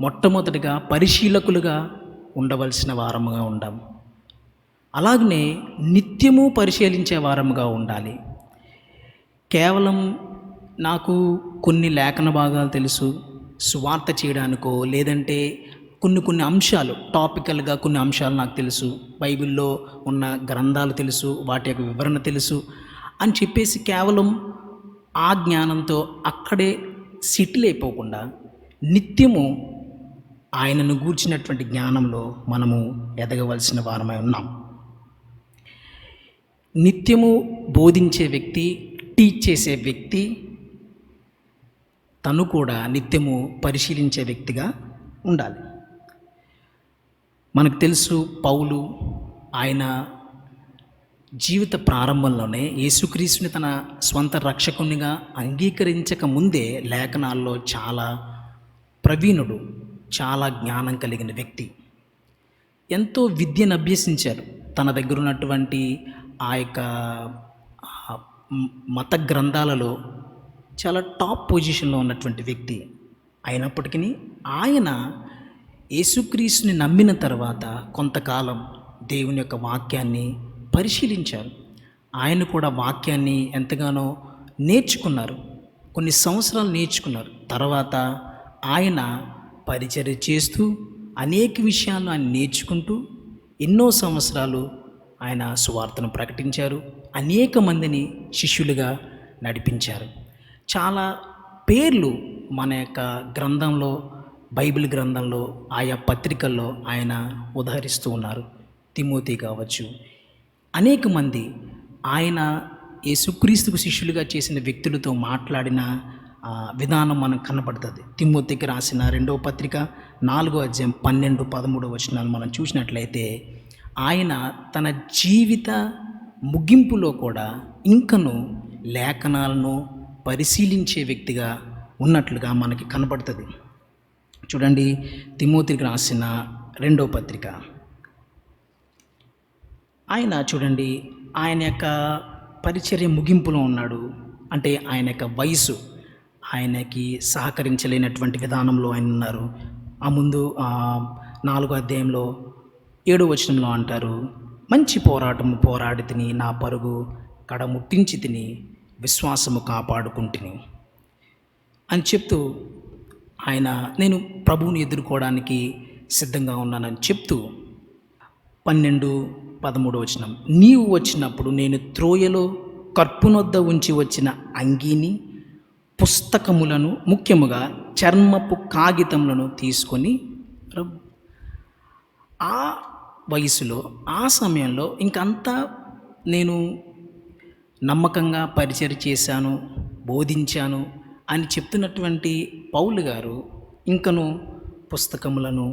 మొట్టమొదటిగా పరిశీలకులుగా ఉండవలసిన వారముగా ఉండాం. అలాగనే నిత్యము పరిశీలించే వారముగా ఉండాలి. కేవలం నాకు కొన్ని లేఖన భాగాలు తెలుసు, సువార్త చేయడానికో లేదంటే కొన్ని అంశాలు టాపికల్గా కొన్ని అంశాలు నాకు తెలుసు, బైబిల్లో ఉన్న గ్రంథాలు తెలుసు, వాటి యొక్క వివరణ తెలుసు అని చెప్పేసి కేవలం ఆ జ్ఞానంతో అక్కడే సెటిల్ అయిపోకుండా నిత్యము ఆయనను గూర్చినటువంటి జ్ఞానంలో మనము ఎదగవలసిన వారమై ఉన్నాం. నిత్యము బోధించే వ్యక్తి, టీచ్ చేసే వ్యక్తి తను కూడా నిత్యము పరిశీలించే వ్యక్తిగా ఉండాలి. మనకు తెలుసు, పౌలు ఆయన జీవిత ప్రారంభంలోనే యేసుక్రీస్తుని తన స్వంత రక్షకునిగా అంగీకరించక ముందే లేఖనాల్లో చాలా ప్రవీణుడు, చాలా జ్ఞానం కలిగిన వ్యక్తి. ఎంతో విద్యను అభ్యసించారు. తన దగ్గర ఉన్నటువంటి ఆ యొక్క మత గ్రంథాలలో చాలా టాప్ పొజిషన్లో ఉన్నటువంటి వ్యక్తి అయినప్పటికీ ఆయన యేసుక్రీస్తుని నమ్మిన తర్వాత కొంతకాలం దేవుని యొక్క వాక్యాన్ని పరిశీలించారు. ఆయన కూడా వాక్యాన్ని ఎంతగానో నేర్చుకున్నారు, కొన్ని సంవత్సరాలు నేర్చుకున్నారు. తర్వాత ఆయన పరిచర్య చేస్తూ అనేక విషయాలను ఆయన నేర్చుకుంటూ ఎన్నో సంవత్సరాలు ఆయన సువార్తను ప్రకటించారు, అనేక మందిని శిష్యులుగా నడిపించారు. చాలా పేర్లు మన యొక్క గ్రంథంలో, బైబిల్ గ్రంథంలో, ఆయా పత్రికల్లో ఆయన ఉదహరిస్తూ ఉన్నారు. తిమోతి కావచ్చు, అనేక మంది ఆయన యేసుక్రీస్తుకు శిష్యులుగా చేసిన వ్యక్తులతో మాట్లాడిన విధానం మనకు కనపడుతుంది. తిమోతికి రాసిన 2వ పత్రిక 4వ అధ్యాయం 12, 13 వచనాలు మనం చూసినట్లయితే ఆయన తన జీవిత ముగింపులో కూడా ఇంకను లేఖనాలను పరిశీలించే వ్యక్తిగా ఉన్నట్లుగా మనకి కనబడుతుంది. చూడండి, తిమోతికి రాసిన 2వ పత్రిక. ఆయన చూడండి, ఆయన యొక్క పరిచర్య ముగింపులో ఉన్నాడు. అంటే ఆయన యొక్క వయసు ఆయనకి సహకరించలేనటువంటి విధానంలో ఆయన ఉన్నారు. ఆ ముందు 4వ అధ్యాయంలో 7వ వచనంలో అంటారు, మంచి పోరాటము పోరాడి తిని, నా పరుగు కడముట్టించి తిని, విశ్వాసము కాపాడుకుంటుని అని చెప్తూ ఆయన నేను ప్రభువుని ఎదుర్కోవడానికి సిద్ధంగా ఉన్నానని చెప్తూ 12-13 వచనం, నీవు వచ్చినప్పుడు నేను త్రోయలో కర్పునొద్ద ఉంచి వచ్చిన అంగీని, పుస్తకములను, ముఖ్యముగా చర్మపు కాగితములను తీసుకొని ఆ వయసులో ఆ సమయంలో ఇంకంతా నేను నమ్మకంగా పరిచయం చేశాను, బోధించాను అని చెప్తున్నటువంటి పౌలు గారు ఇంకను పుస్తకములను,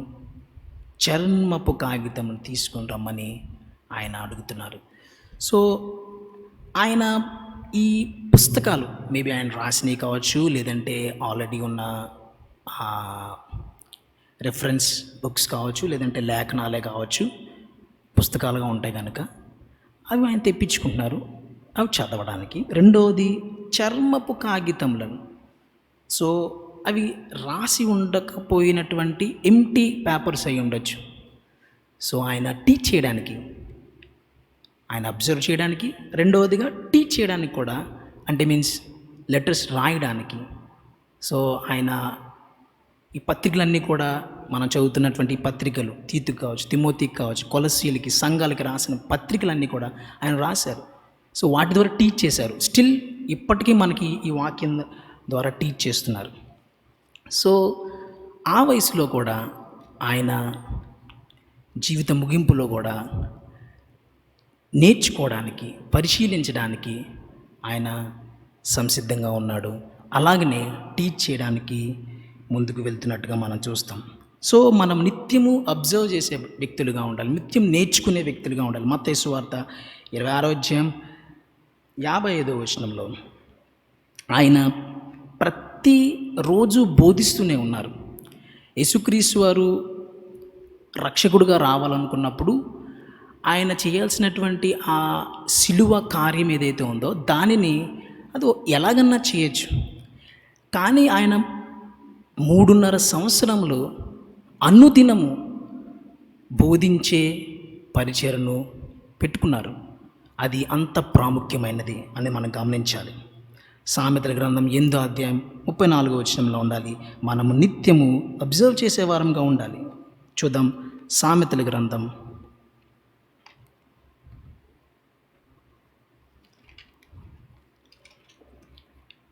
చర్మపు కాగితమును తీసుకొని రమ్మని ఆయన అడుగుతున్నారు. సో ఆయన ఈ పుస్తకాలు మేబీ ఆయన రాసినవి కావచ్చు, లేదంటే ఆల్రెడీ ఉన్న రెఫరెన్స్ బుక్స్ కావచ్చు, లేదంటే లేఖనాలే కావచ్చు, పుస్తకాలుగా ఉంటాయి కనుక అవి ఆయన తెప్పించుకుంటున్నారు అవి చదవడానికి. రెండవది చర్మపు కాగితములను, సో అవి రాసి ఉండకపోయినటువంటి ఎంటీ పేపర్స్ అయి ఉండొచ్చు. సో ఆయన టీచ్ చేయడానికి, ఆయన అబ్జర్వ్ చేయడానికి, రెండవదిగా టీచ్ చేయడానికి కూడా, అంటే మీన్స్ లెటర్స్ రాయడానికి. సో ఆయన ఈ పత్రికలన్నీ కూడా మనం చదువుతున్నటువంటి ఈ పత్రికలు, తీతుకు కావచ్చు, తిమోతికి కావచ్చు, కొలస్సీలకి, సంఘాలకి రాసిన పత్రికలన్నీ కూడా ఆయన రాశారు. సో వాటి ద్వారా టీచ్ చేశారు. స్టిల్ ఇప్పటికీ మనకి ఈ వాక్యం ద్వారా టీచ్ చేస్తున్నారు. సో ఆ వయసులో కూడా ఆయన జీవిత ముగింపులో కూడా నేర్చుకోవడానికి, పరిశీలించడానికి ఆయన సంసిద్ధంగా ఉన్నాడు. అలాగనే టీచ్ చేయడానికి ముందుకు వెళ్తున్నట్టుగా మనం చూస్తాం. సో మనం నిత్యము అబ్జర్వ్ చేసే వ్యక్తులుగా ఉండాలి, నిత్యం నేర్చుకునే వ్యక్తులుగా ఉండాలి. మత్తయి సువార్త 26వ అధ్యాయం 55వ వచనంలో ఆయన ప్రతిరోజు బోధిస్తూనే ఉన్నారు. యేసుక్రీస్తు వారు రక్షకుడుగా రావాలనుకున్నప్పుడు ఆయన చేయాల్సినటువంటి ఆ సిలువ కార్యం ఏదైతే ఉందో దానిని అది ఎలాగన్నా చేయొచ్చు. కానీ ఆయన 3.5 సంవత్సరములు అనుదినము బోధించే పరిచర్ను పెట్టుకున్నారు. అది అంత ప్రాముఖ్యమైనది అని మనం గమనించాలి. సామెతల గ్రంథం 8వ అధ్యాయం 34వ వచనంలో ఉండాలి, మనము నిత్యము అబ్జర్వ్ చేసేవారంగా ఉండాలి. చూద్దాం, సామెతల గ్రంథం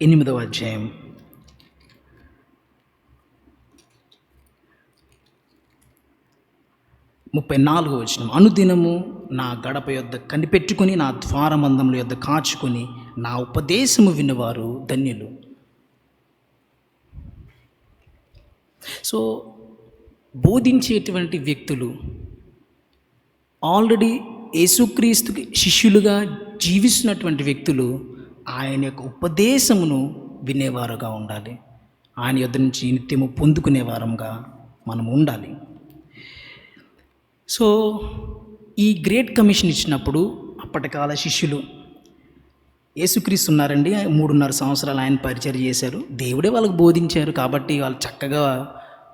8వ అధ్యాయం 34వ వచనం, అనుదినము నా గడప యొద్ద కనిపెట్టుకుని, నా ద్వారమందముల యొద్ద కాచుకొని, నా ఉపదేశము విన్నవారు ధన్యులు. సో బోధించేటువంటి వ్యక్తులు ఆల్రెడీ యేసుక్రీస్తుకి శిష్యులుగా జీవిస్తున్నటువంటి వ్యక్తులు ఆయన యొక్క ఉపదేశమును వినేవారుగా ఉండాలి. ఆయన యొద్ద నుంచి నిత్యము పొందుకునే వారంగా మనం ఉండాలి. సో ఈ గ్రేట్ కమిషన్ ఇచ్చినప్పుడు అప్పటికాల శిష్యులు, యేసుక్రీస్తు ఉన్నారండి, 3.5 సంవత్సరాలు ఆయన పరిచర్య చేశారు, దేవుడే వాళ్ళకు బోధించారు కాబట్టి వాళ్ళు చక్కగా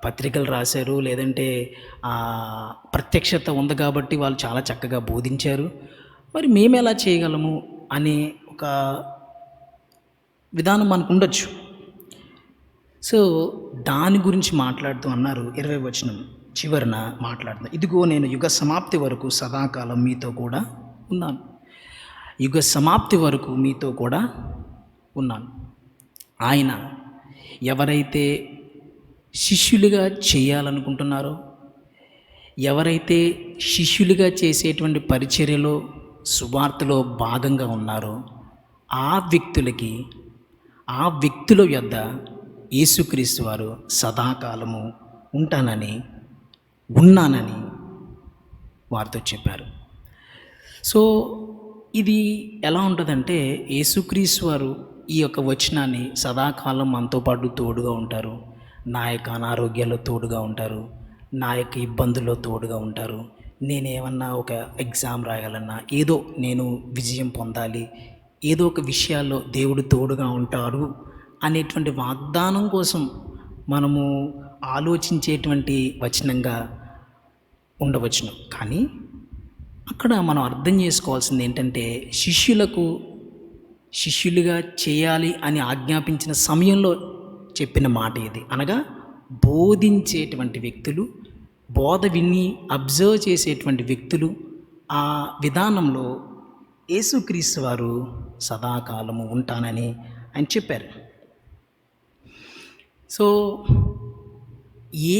పత్రికలు రాశారు, లేదంటే ప్రత్యక్షత ఉంది కాబట్టి వాళ్ళు చాలా చక్కగా బోధించారు, మరి మేము ఎలా చేయగలము అనే ఒక విధానం మనకు ఉండొచ్చు. సో దాని గురించి మాట్లాడుతూ అన్నారు 20వ వచనం చివరన మాట్లాడుతున్నారు, ఇదిగో నేను యుగ సమాప్తి వరకు సదాకాలం మీతో కూడా ఉన్నాను. యుగ సమాప్తి వరకు మీతో కూడా ఉన్నాను. ఆయన ఎవరైతే శిష్యులుగా చేయాలనుకుంటున్నారో, ఎవరైతే శిష్యులుగా చేసేటువంటి పరిచర్యలో సువార్తలో భాగంగా ఉన్నారో ఆ వ్యక్తులకి, ఆ వ్యక్తుల యొద్ద యేసుక్రీస్తు వారు సదాకాలము ఉన్నానని వారితో చెప్పారు. సో ఇది ఎలా ఉంటుందంటే యేసుక్రీస్తు వారు ఈ యొక్క వచనాన్ని సదాకాలం మనతో పాటు తోడుగా ఉంటారు. నా యొక్క అనారోగ్యాల్లో తోడుగా ఉంటారు. నా యొక్క ఇబ్బందుల్లో తోడుగా ఉంటారు. నేనేమన్నా ఒక ఎగ్జామ్ రాయాలన్నా, ఏదో నేను విజయం పొందాలి, ఏదో ఒక విషయాల్లో దేవుడు తోడుగా ఉంటాడు అనేటువంటి వాగ్దానం కోసం మనము ఆలోచించేటువంటి వచనంగా ఉండవచ్చును. కానీ అక్కడ మనం అర్థం చేసుకోవాల్సింది ఏంటంటే, శిష్యులుగా చేయాలి అని ఆజ్ఞాపించిన సమయంలో చెప్పిన మాట ఇది. అనగా బోధించేటువంటి వ్యక్తులు, బోధ విని అబ్జర్వ్ చేసేటువంటి వ్యక్తులు, ఆ విధానంలో యేసుక్రీస్తు వారు సదాకాలము ఉంటానని ఆయన చెప్పారు. సో ఏ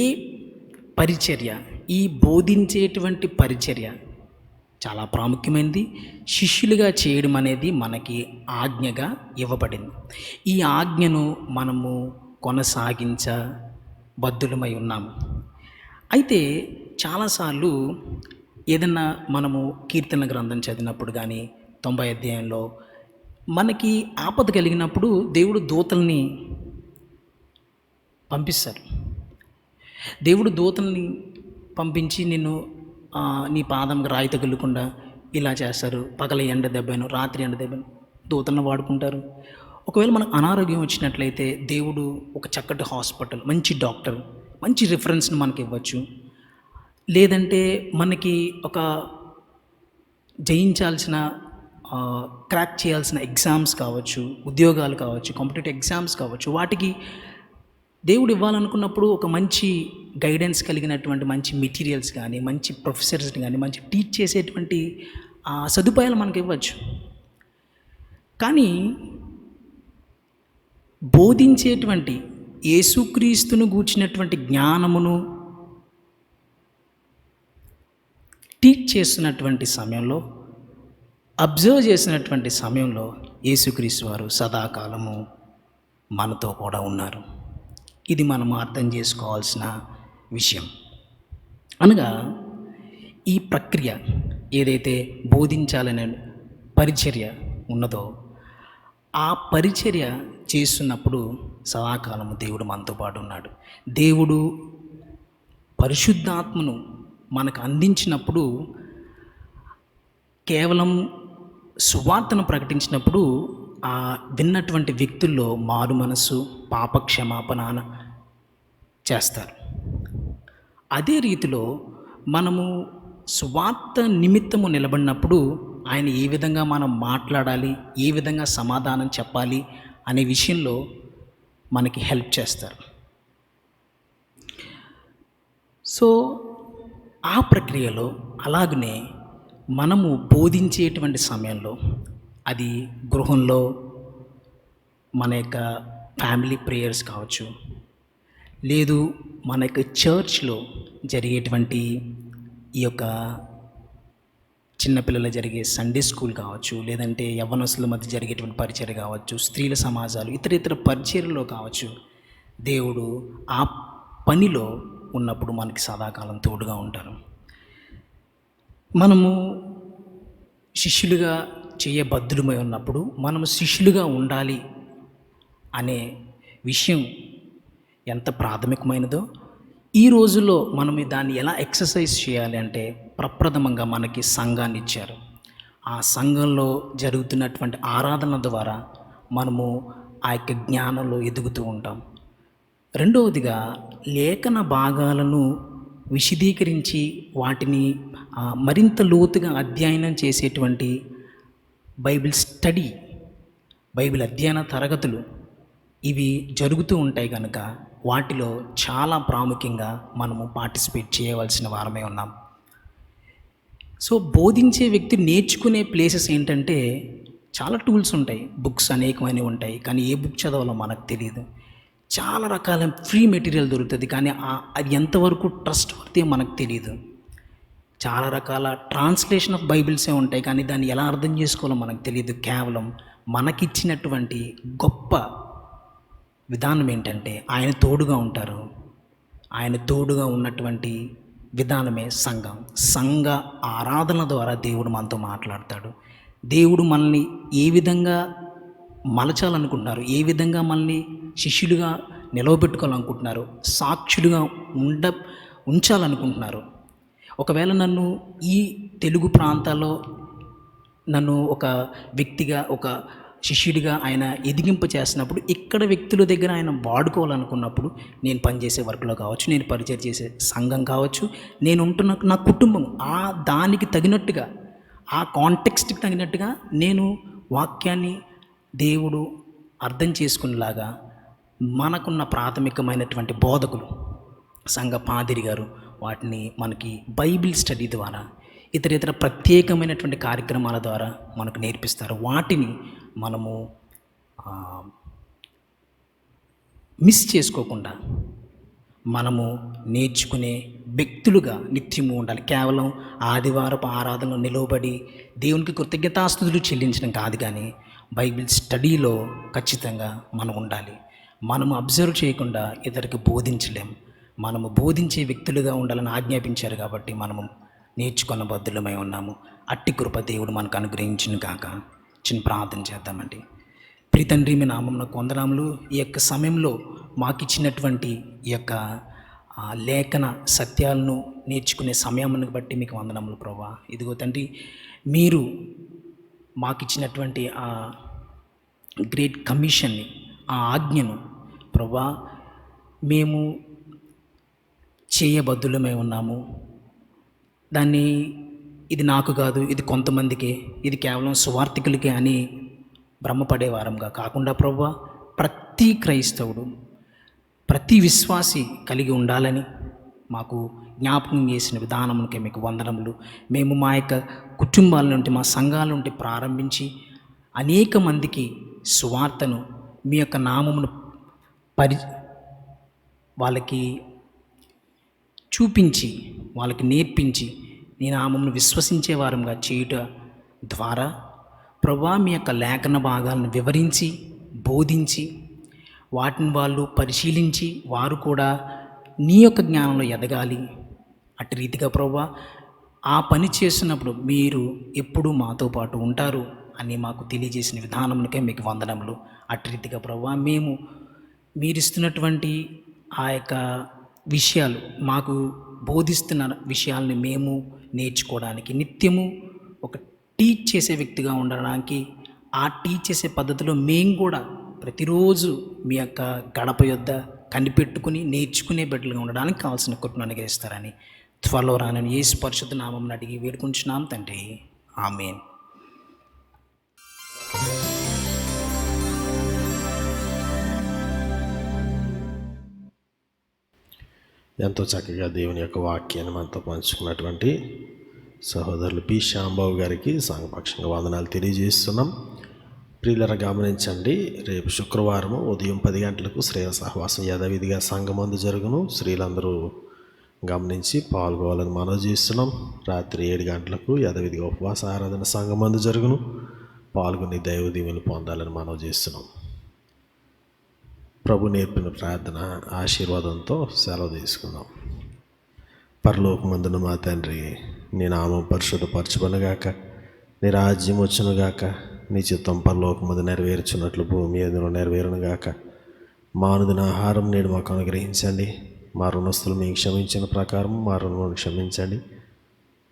పరిచర్య, ఈ బోధించేటువంటి పరిచర్య చాలా ప్రాముఖ్యమైనది. శిష్యులుగా చేయడం అనేది మనకి ఆజ్ఞగా ఇవ్వబడింది. ఈ ఆజ్ఞను మనము కొనసాగించబద్ధులమై ఉన్నాము. అయితే చాలాసార్లు ఏదన్నా మనము కీర్తన గ్రంథం చదివినప్పుడు కానీ 90 అధ్యాయంలో మనకి ఆపద కలిగినప్పుడు దేవుడు దూతల్ని పంపిస్తారు. దేవుడు దూతల్ని పంపించి నిన్ను నీ పాదంకి రాయి తగులకుండా ఇలా చేస్తారు. పగల ఎండ దెబ్బను, రాత్రి ఎండ దెబ్బను దూతలను వాడుకుంటారు. ఒకవేళ మనకు అనారోగ్యం వచ్చినట్లయితే దేవుడు ఒక చక్కటి హాస్పిటల్, మంచి డాక్టర్, మంచి రిఫరెన్స్ని మనకి ఇవ్వచ్చు. లేదంటే మనకి ఒక జయించాల్సిన క్రాక్ చేయాల్సిన ఎగ్జామ్స్ కావచ్చు, ఉద్యోగాలు కావచ్చు, కాంపిటేటివ్ ఎగ్జామ్స్ కావచ్చు, వాటికి దేవుడు ఇవ్వాలనుకున్నప్పుడు ఒక మంచి గైడెన్స్ కలిగినటువంటి మంచి మెటీరియల్స్ కానీ, మంచి ప్రొఫెసర్స్ని కానీ, మంచి టీచ్ చేసేటువంటి సదుపాయాలు మనకి ఇవ్వచ్చు. కానీ బోధించేటువంటి యేసుక్రీస్తును గూర్చినటువంటి జ్ఞానమును టీచ్ చేస్తున్నటువంటి సమయంలో, అబ్జర్వ్ చేసినటువంటి సమయంలో యేసుక్రీస్తు వారు సదాకాలము మనతో కూడా ఉన్నారు. ఇది మనము అర్థం చేసుకోవాల్సిన విషయం. అనగా ఈ ప్రక్రియ ఏదైతే బోధించాలనే పరిచర్య ఉన్నదో, ఆ పరిచర్య చేస్తున్నప్పుడు సదాకాలము దేవుడు మనతో పాటు ఉన్నాడు. దేవుడు పరిశుద్ధాత్మను మనకు అందించినప్పుడు, కేవలం సువార్తను ప్రకటించినప్పుడు ఆ విన్నటువంటి వ్యక్తుల్లో మారు మనస్సు, పాప క్షమాపణ చేస్తారు. అదే రీతిలో మనము సువార్త నిమిత్తము నిలబడినప్పుడు ఆయన ఏ విధంగా మనం మాట్లాడాలి, ఏ విధంగా సమాధానం చెప్పాలి అనే విషయంలో మనకి హెల్ప్ చేస్తారు. సో ఆ ప్రక్రియలో అలాగనే మనము బోధించేటువంటి సమయంలో, అది గృహంలో మన యొక్క ఫ్యామిలీ ప్రేయర్స్ కావచ్చు, లేదు మన యొక్క చర్చ్లో జరిగేటువంటి ఈ యొక్క చిన్నపిల్లలు జరిగే సండే స్కూల్ కావచ్చు, లేదంటే యవ్వనస్తుల మధ్య జరిగేటువంటి పరిచర్య కావచ్చు, స్త్రీల సమాజాలు, ఇతర పరిచర్యలో కావచ్చు, దేవుడు ఆ పనిలో ఉన్నప్పుడు మనకి సదాకాలం తోడుగా ఉంటారు. మనము శిష్యులుగా చేయబద్ధులమై ఉన్నప్పుడు మనము శిష్యులుగా ఉండాలి అనే విషయం ఎంత ప్రాథమికమైనదో, ఈ రోజుల్లో మనం దాన్ని ఎలా ఎక్సర్సైజ్ చేయాలి అంటే, ప్రప్రథమంగా మనకి సంఘాన్ని ఇచ్చారు. ఆ సంఘంలో జరుగుతున్నటువంటి ఆరాధన ద్వారా మనము ఆ యొక్క జ్ఞానంలో ఎదుగుతూ ఉంటాం. రెండవదిగా లేఖన భాగాలను విశదీకరించి వాటిని మరింత లోతుగా అధ్యయనం చేసేటువంటి బైబిల్ స్టడీ, బైబిల్ అధ్యయన తరగతులు ఇవి జరుగుతూ ఉంటాయి కనుక వాటిలో చాలా ప్రాముఖ్యంగా మనము పార్టిసిపేట్ చేయవలసిన వారమే ఉన్నాం. సో బోధించే వ్యక్తి నేర్చుకునే ప్లేసెస్ ఏంటంటే, చాలా టూల్స్ ఉంటాయి, బుక్స్ అనేకమైనవి ఉంటాయి, కానీ ఏ బుక్ చదవాలో మనకు తెలియదు. చాలా రకాల ఫ్రీ మెటీరియల్ దొరుకుతుంది, కానీ అది ఎంతవరకు ట్రస్ట్ వర్తీ మనకు తెలియదు. చాలా రకాల ట్రాన్స్లేషన్ ఆఫ్ బైబిల్సే ఉంటాయి, కానీ దాన్ని ఎలా అర్థం చేసుకోవాలో మనకు తెలియదు. కేవలం మనకిచ్చినటువంటి గొప్ప విధానం ఏంటంటే, ఆయన తోడుగా ఉంటారు. ఆయన తోడుగా ఉన్నటువంటి విధానమే సంఘం. సంఘ ఆరాధన ద్వారా దేవుడు మనతో మాట్లాడతాడు. దేవుడు మనల్ని ఏ విధంగా మలచాలనుకుంటున్నారు, ఏ విధంగా మనల్ని శిష్యులుగా నిలవబెట్టుకోవాలనుకుంటున్నారు, సాక్షులుగా ఉంచాలనుకుంటున్నారు. ఒకవేళ నన్ను ఈ తెలుగు ప్రాంతాల్లో నన్ను ఒక వ్యక్తిగా, ఒక శిష్యుడిగా ఆయన ఎదిగింప చేసినప్పుడు, ఇక్కడ వ్యక్తుల దగ్గర ఆయన వాడుకోవాలనుకున్నప్పుడు, నేను పనిచేసే వర్క్లో కావచ్చు, నేను పరిచయం చేసే సంఘం కావచ్చు, నేను ఉంటున్న నా కుటుంబం, దానికి తగినట్టుగా, ఆ కాంటెక్స్ట్కి తగినట్టుగా నేను వాక్యాన్ని దేవుడు అర్థం చేసుకునేలాగా మనకున్న ప్రాథమికమైనటువంటి బోధకులు, సంఘ పాదిరి గారు వాటిని మనకి బైబిల్ స్టడీ ద్వారా, ఇతర ప్రత్యేకమైనటువంటి కార్యక్రమాల ద్వారా మనకు నేర్పిస్తారు. వాటిని మనము మిస్ చేసుకోకుండా మనము నేర్చుకునే వ్యక్తులుగా నిత్యము ఉండాలి. కేవలం ఆదివారపు ఆరాధనలో నిలవబడి దేవునికి కృతజ్ఞతాస్తుతులు చెల్లించడం కాదు, కానీ బైబిల్ స్టడీలో ఖచ్చితంగా మనం ఉండాలి. మనము అబ్జర్వ్ చేయకుండా ఇతరులకు బోధించలేం. మనము బోధించే వ్యక్తులుగా ఉండాలని ఆజ్ఞాపించారు కాబట్టి మనము నేర్చుకున్న బద్దులమై ఉన్నాము. అట్టి కృప దేవుడు మనకు అనుగ్రహించును గాక. చిన్న ప్రార్థన చేద్దామండి. ప్రియ తండ్రి, మీ నామమునకు వందనాములు. ఈ యొక్క సమయంలో మాకు ఇచ్చినటువంటి ఈ యొక్క లేఖన సత్యాలను నేర్చుకునే సమయాన్ని బట్టి మీకు వందనములు ప్రభువా. ఇదిగో తండ్రి, మీరు మాకు ఇచ్చినటువంటి ఆ గ్రేట్ కమిషన్ని, ఆ ఆజ్ఞను ప్రభువా మేము చేయబద్దులమై ఉన్నాము. దాన్ని ఇది నాకు కాదు, ఇది కొంతమందికే, ఇది కేవలం సువార్థికులకే అని భ్రమపడే వారంగా కాకుండా ప్రభువా, ప్రతి క్రైస్తవుడు, ప్రతి విశ్వాసి కలిగి ఉండాలని మాకు జ్ఞాపకం చేసిన విధానమునకే మీకు వందనములు. మేము మా యొక్క కుటుంబాల నుండి, మా సంఘాల నుండి ప్రారంభించి అనేక మందికి సువార్తను, మీ యొక్క నామమును వాళ్ళకి చూపించి, వాళ్ళకి నేర్పించి, నీ నామమును విశ్వసించే వారంగా చేయుట ద్వారా ప్రభువా, మీ యొక్క లేఖన భాగాలను వివరించి, బోధించి, వాటిని వాళ్ళు పరిశీలించి వారు కూడా నీ యొక్క జ్ఞానంలో ఎదగాలి. అటు రీతిగా ప్రభువా, ఆ పని చేస్తున్నప్పుడు మీరు ఎప్పుడూ మాతో పాటు ఉంటారు అని మాకు తెలియజేసిన విధానమునికే మీకు వందనములు. అటు రీతిగా ప్రభువా, మేము మీరిస్తున్నటువంటి ఆ యొక్క విషయాలు, మాకు బోధిస్తున్న విషయాల్ని మేము నేర్చుకోవడానికి, నిత్యము ఒక టీచ్ చేసే వ్యక్తిగా ఉండడానికి, ఆ టీచ్ చేసే పద్ధతిలో మేము కూడా ప్రతిరోజు మీ యొక్క గడప యొద్ద కనిపెట్టుకుని నేర్చుకునే బిడ్డలుగా ఉండడానికి కావాల్సిన కృపను అనుగ్రహిస్తారని త్వరలో రానని యేసు పరిశుద్ధ నామమున అడిగి వేడుకుంటున్నాం తండ్రి. ఆమేన్. ఎంతో చక్కగా దేవుని యొక్క వాక్యాన్ని మనతో పంచుకున్నటువంటి సహోదరులు పి శ్యాంబాబు గారికి సంఘపక్షంగా వందనాలు తెలియజేస్తున్నాం. ప్రియులరా, గమనించండి, రేపు శుక్రవారం ఉదయం 10 గంటలకు స్త్రీల సహవాసం యథావిధిగా సంఘమందు జరుగును. స్త్రీలందరూ గమనించి పాల్గొవాలని మనవి చేస్తున్నాం. రాత్రి 7 గంటలకు యథావిధిగా ఉపవాస ఆరాధన సంఘమందు జరుగును. పాల్గొని దైవ దీవెనలు పొందాలని మనవి చేస్తున్నాం. ప్రభు నేర్పిన ప్రార్థన ఆశీర్వాదంతో సెలవు తీసుకుందాం. పరలోకమందున మా తండ్రి, నీ నామం పరిశుద్ధపరచబడునుగాక, నీ రాజ్యం వచ్చునుగాక, నీ చిత్తం పరలోకమందు నెరవేర్చున్నట్లు భూమి మీదను నెరవేరునుగాక. మా అనుదిన ఆహారం నేడు మాకు అనుగ్రహించండి. మా రుణస్తులు మీకు క్షమించిన ప్రకారం మా రుణములను క్షమించండి.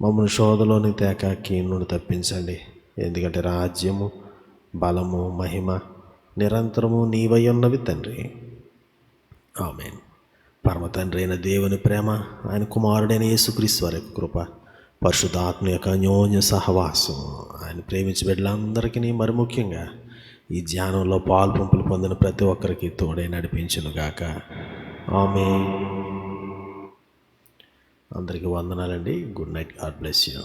మమ్మల్ని శోధలోని తేక కీడు నుండి తప్పించండి. ఎందుకంటే రాజ్యము, బలము, మహిమ నిరంతరము నీవై ఉన్నవి తండ్రి. ఆమేన్. పరమ తండ్రి అయిన దేవుని ప్రేమ, ఆయన కుమారుడైన యేసుక్రీస్తు వారి యొక్క కృప, పరిశుద్ధాత్మ యొక్క అన్యోన్య సహవాసం, ఆయన ప్రేమించి బిడ్డలందరికీ, మరి ముఖ్యంగా ఈ ధ్యానంలో పాల్పంపులు పొందిన ప్రతి ఒక్కరికి తోడై నడిపించునుగాక. ఆమేన్. అందరికీ వందనాలండి. Good night. God bless you.